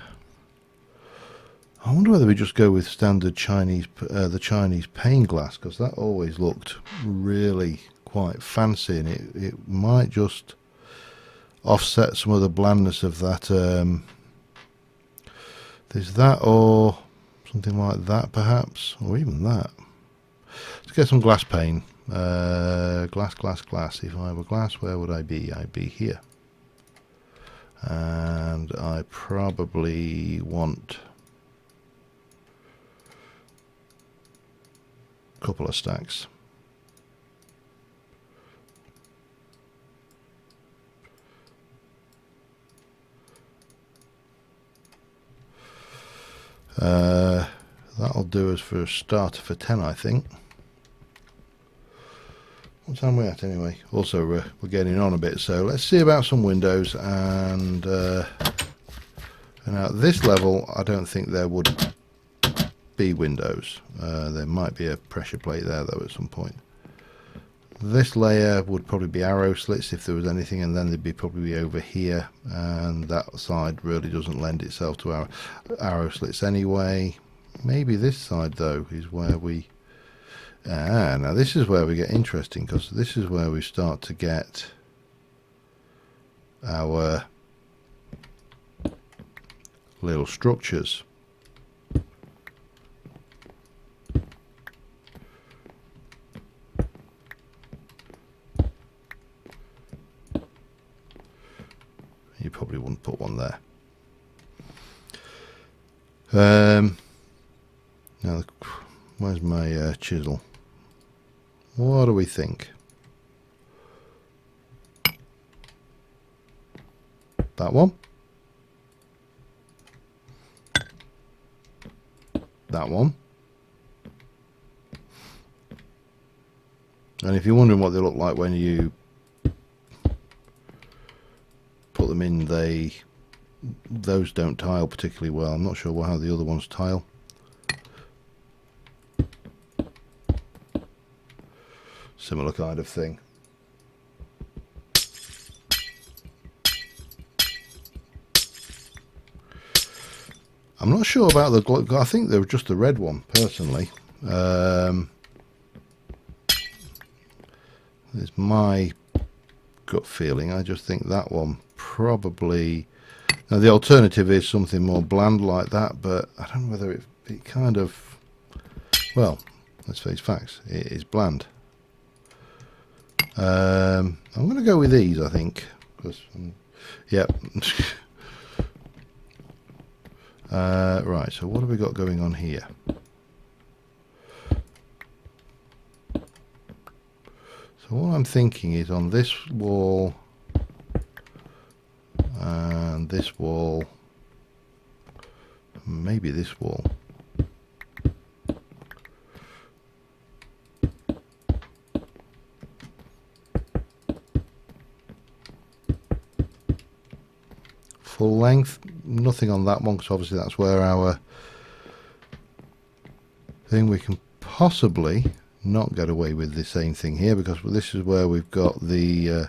wonder whether we just go with standard Chinese, the Chinese pane glass, because that always looked really quite fancy, and it might just offset some of the blandness of that. There's that, or something like that, perhaps, or even that. Let's get some glass pane. Glass. If I were glass, where would I be? I'd be here. And I probably want a couple of stacks. That'll do us for a starter for 10, I think. What time are we at anyway? Also, we're getting on a bit, so let's see about some windows. And at this level, I don't think there would be windows. There might be a pressure plate there though at some point. This layer would probably be arrow slits if there was anything, and then they'd be probably over here, and that side really doesn't lend itself to our arrow slits anyway. Maybe this side though is where we now this is where we get interesting, because this is where we start to get our little structures. You probably wouldn't put one there. Now, where's my chisel? What do we think? That one? That one? And if you're wondering what they look like when you put them in, those don't tile particularly well. I'm not sure how the other ones tile. Similar kind of thing. I'm not sure about the, I think they were just the red one, personally. It's my gut feeling. I just think that one probably... Now, the alternative is something more bland like that, but I don't know whether it kind of... Well, let's face facts, it is bland. I'm going to go with these, I think. Because, yep. Right, so what have we got going on here? So what I'm thinking is on this wall and this wall, maybe this wall. Full length, nothing on that one because obviously that's where our thing. We can possibly not get away with the same thing here because this is where we've got the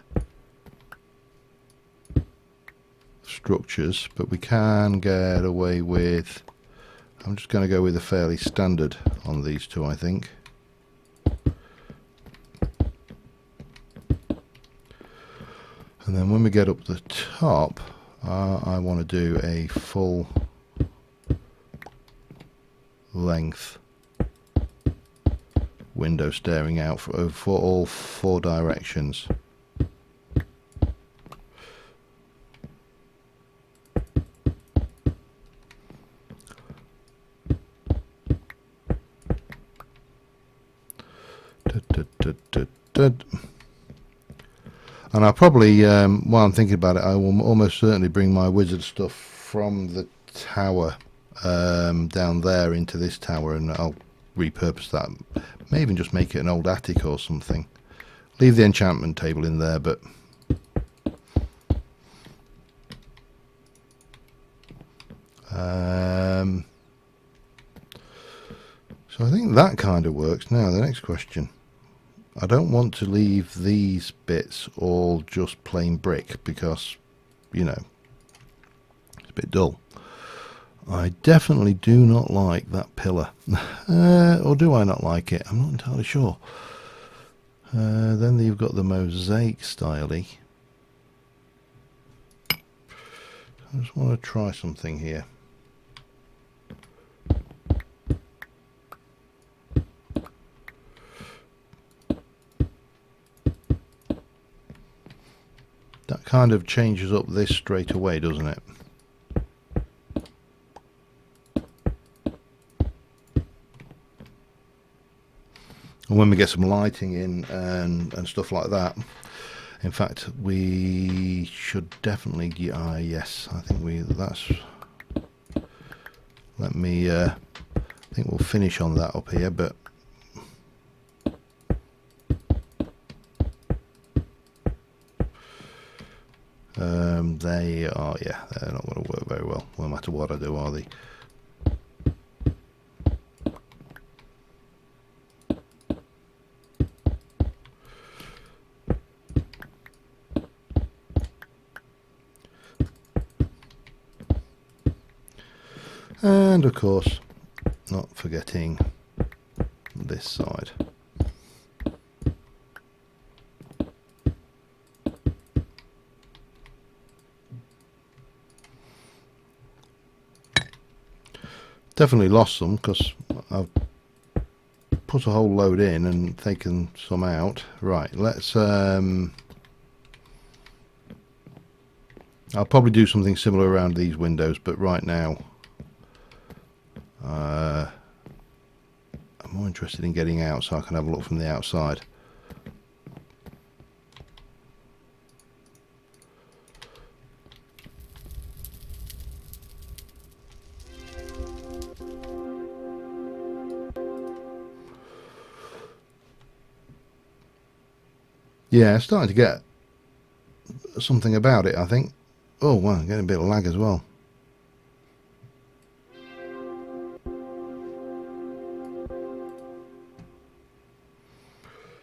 structures, but we can get away with... I'm just going to go with a fairly standard on these two, I think. And then when we get up the top, I want to do a full length window staring out for all four directions. And I'll probably, while I'm thinking about it, I will almost certainly bring my wizard stuff from the tower down there into this tower, and I'll repurpose that. May even just make it an old attic or something. Leave the enchantment table in there, but so I think that kind of works. Now the next question. I don't want to leave these bits all just plain brick because, you know, it's a bit dull. I definitely do not like that pillar. Or do I not like it? I'm not entirely sure. Then you've got the mosaic styley. I just want to try something here. That kind of changes up this straight away, doesn't it? And when we get some lighting in and stuff like that, in fact, we should definitely, yes, I think that's, let me, I think we'll finish on that up here, but they are, yeah, they're not going to work very well, no matter what I do, are they? And of course, not forgetting this side. Definitely lost some because I've put a whole load in and taken some out. Right, let's I'll probably do something similar around these windows, but right now I'm more interested in getting out so I can have a look from the outside. Yeah, it's starting to get something about it, I think. Oh, wow, getting a bit of lag as well.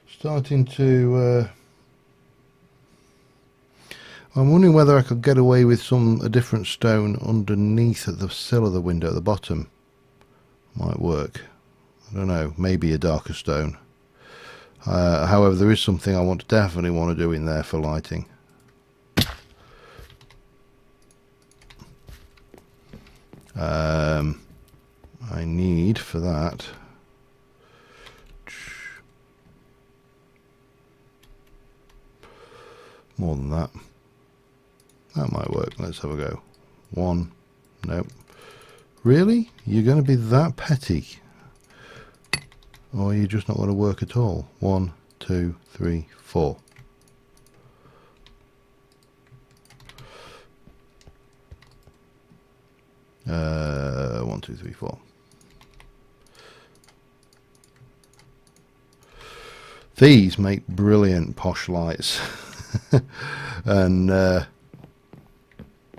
Starting to... I'm wondering whether I could get away with a different stone underneath at the sill of the window at the bottom. Might work. I don't know, maybe a darker stone. However, there is something I definitely want to do in there for lighting. I need for that more than that. That might work. Let's have a go. One. Nope. Really? You're going to be that petty? Or are you just not going to work at all? 1, 2, 3, 4. One, two, three, four. These make brilliant posh lights. And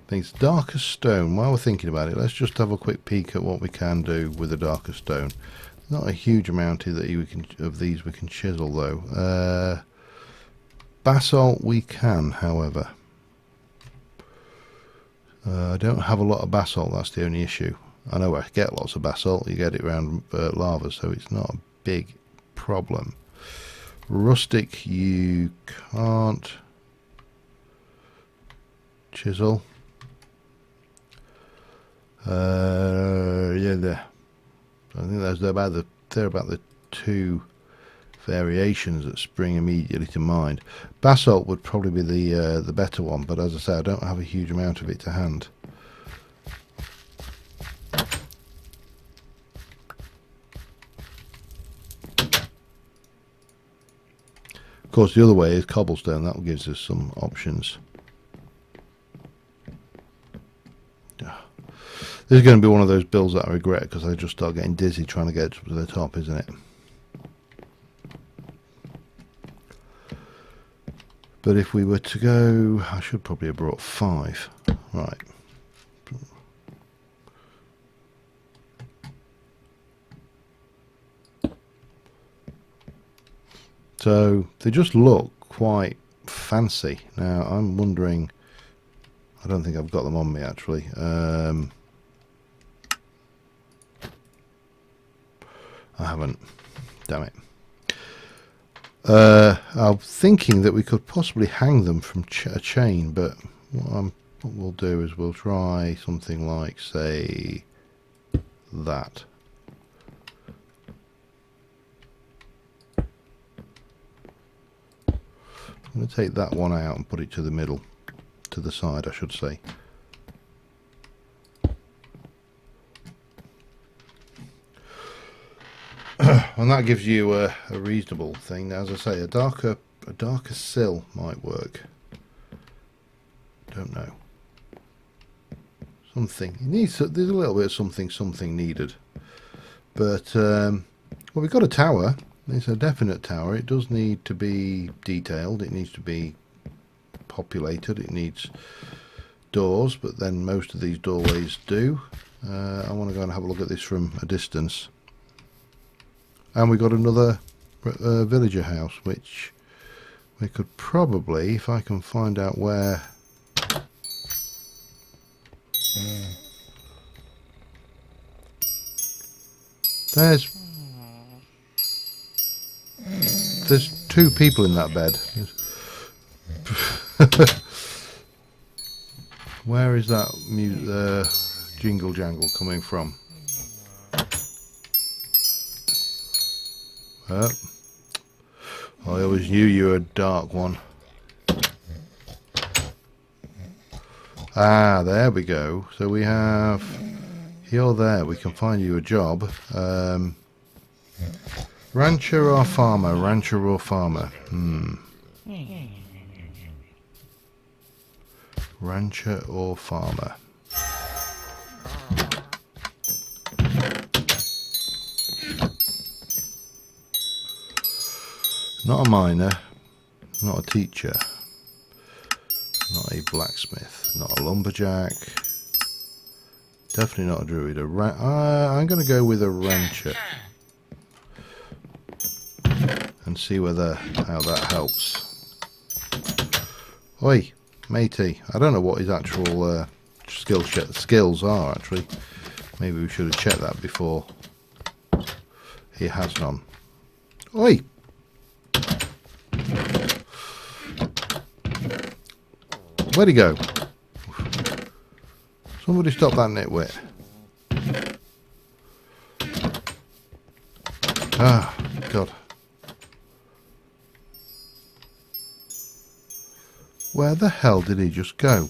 things darker stone. While we're thinking about it, let's just have a quick peek at what we can do with a darker stone. Not a huge amount of these we can chisel though. Basalt we can, however. I don't have a lot of basalt, that's the only issue. I know I get lots of basalt, you get it around lava, so it's not a big problem. Rustic you can't chisel. Yeah, there. I think they're about the two variations that spring immediately to mind. Basalt would probably be the better one, but as I say, I don't have a huge amount of it to hand. Of course, the other way is cobblestone. That gives us some options. This is going to be one of those builds that I regret because I just start getting dizzy trying to get to the top, isn't it? But if we were to go, I should probably have brought 5. Right. So they just look quite fancy. Now I'm wondering, I don't think I've got them on me actually. I haven't. Damn it. I'm thinking that we could possibly hang them from a chain, but what we'll do is we'll try something like, say, that. I'm going to take that one out and put it to the middle, to the side, I should say. And that gives you a reasonable thing. Now, as I say, a darker sill might work. Don't know. Something it needs. There's a little bit of something needed. But well, we've got a tower. It's a definite tower. It does need to be detailed. It needs to be populated. It needs doors, but then most of these doorways do. I want to go and have a look at this from a distance. And we got another villager house, which we could probably, if I can find out where. There's 2 people in that bed. Where is that jingle jangle coming from? I always knew you were a dark one. Ah, there we go. So we have, you're there, we can find you a job. Rancher or farmer? Rancher or farmer? Rancher or farmer? Not a miner, not a teacher, not a blacksmith, not a lumberjack, definitely not a druid. I'm going to go with a rancher and see how that helps. Oi, matey. I don't know what his actual skills are, actually. Maybe we should have checked that before. He has none. Oi! Where'd he go? Somebody stop that nitwit. Ah, God. Where the hell did he just go?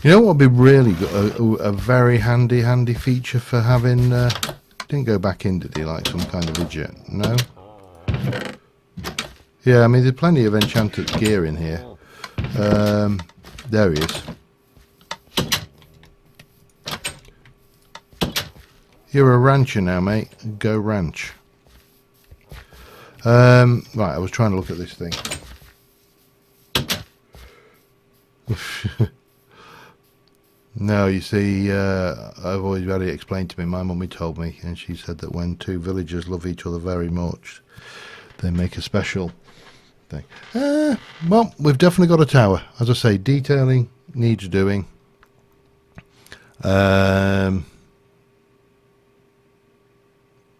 You know what would be really good? A very handy feature for having... didn't go back in, did he, like some kind of idiot? No? Yeah, I mean, there's plenty of enchanted gear in here. There he is. You're a rancher now, mate. Go ranch. Right, I was trying to look at this thing. No, you see, I've always had it explained to me. My mummy told me, and she said that when two villagers love each other very much, they make a special thing. Well, we've definitely got a tower. As I say, detailing needs doing.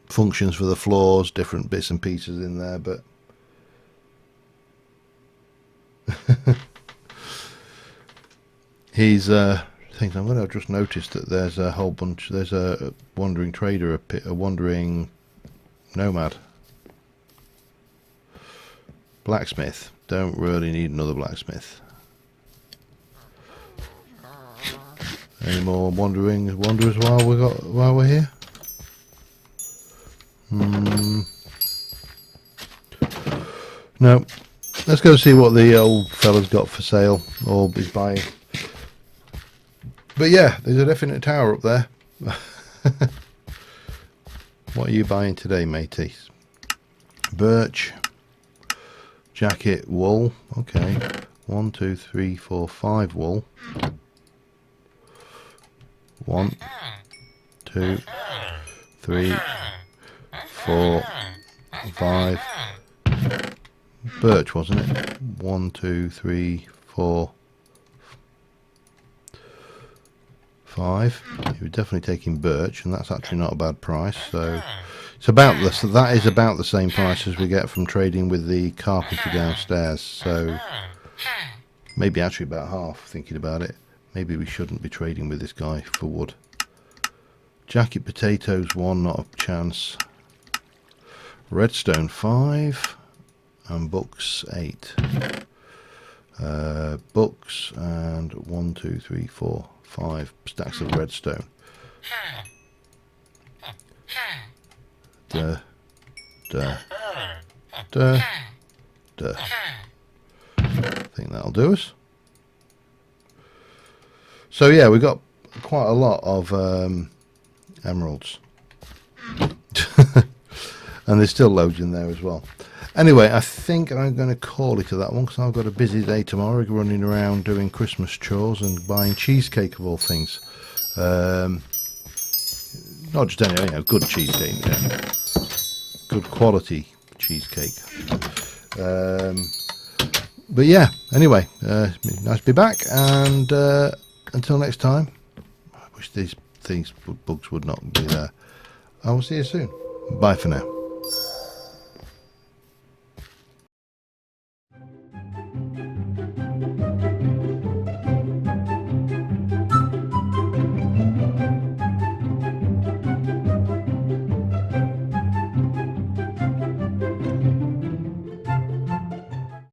Functions for the floors, different bits and pieces in there, but he's things. I'm going to just notice that there's a whole bunch. There's a wandering trader, a wandering nomad, blacksmith. Don't really need another blacksmith. Any more wanderers while we're here? No. Let's go see what the old fella's got for sale or is buying. But yeah, there's a definite tower up there. What are you buying today, matey? Birch, jacket, wool. Okay, 1, 2, 3, 4, 5 wool. 1, 2, 3, 4, 5. Birch, wasn't it? 1, 2, 3, 4, 5. You're definitely taking birch, and that's actually not a bad price. So it's about this. That is about the same price as we get from trading with the carpenter downstairs. So maybe actually about half. Thinking about it, maybe we shouldn't be trading with this guy for wood. Jacket potatoes 1, not a chance. Redstone 5 and books 8. Books and 1, 2, 3, 4, 5 stacks of redstone. Duh. I think that'll do us. So yeah, we got quite a lot of emeralds. And there's still loads in there as well. Anyway, I think I'm going to call it to that one because I've got a busy day tomorrow, running around doing Christmas chores and buying cheesecake of all things. Not just any, good cheesecake, yeah. Good quality cheesecake. But yeah, anyway, nice to be back, and until next time, I wish these bugs would not be there. I will see you soon. Bye for now.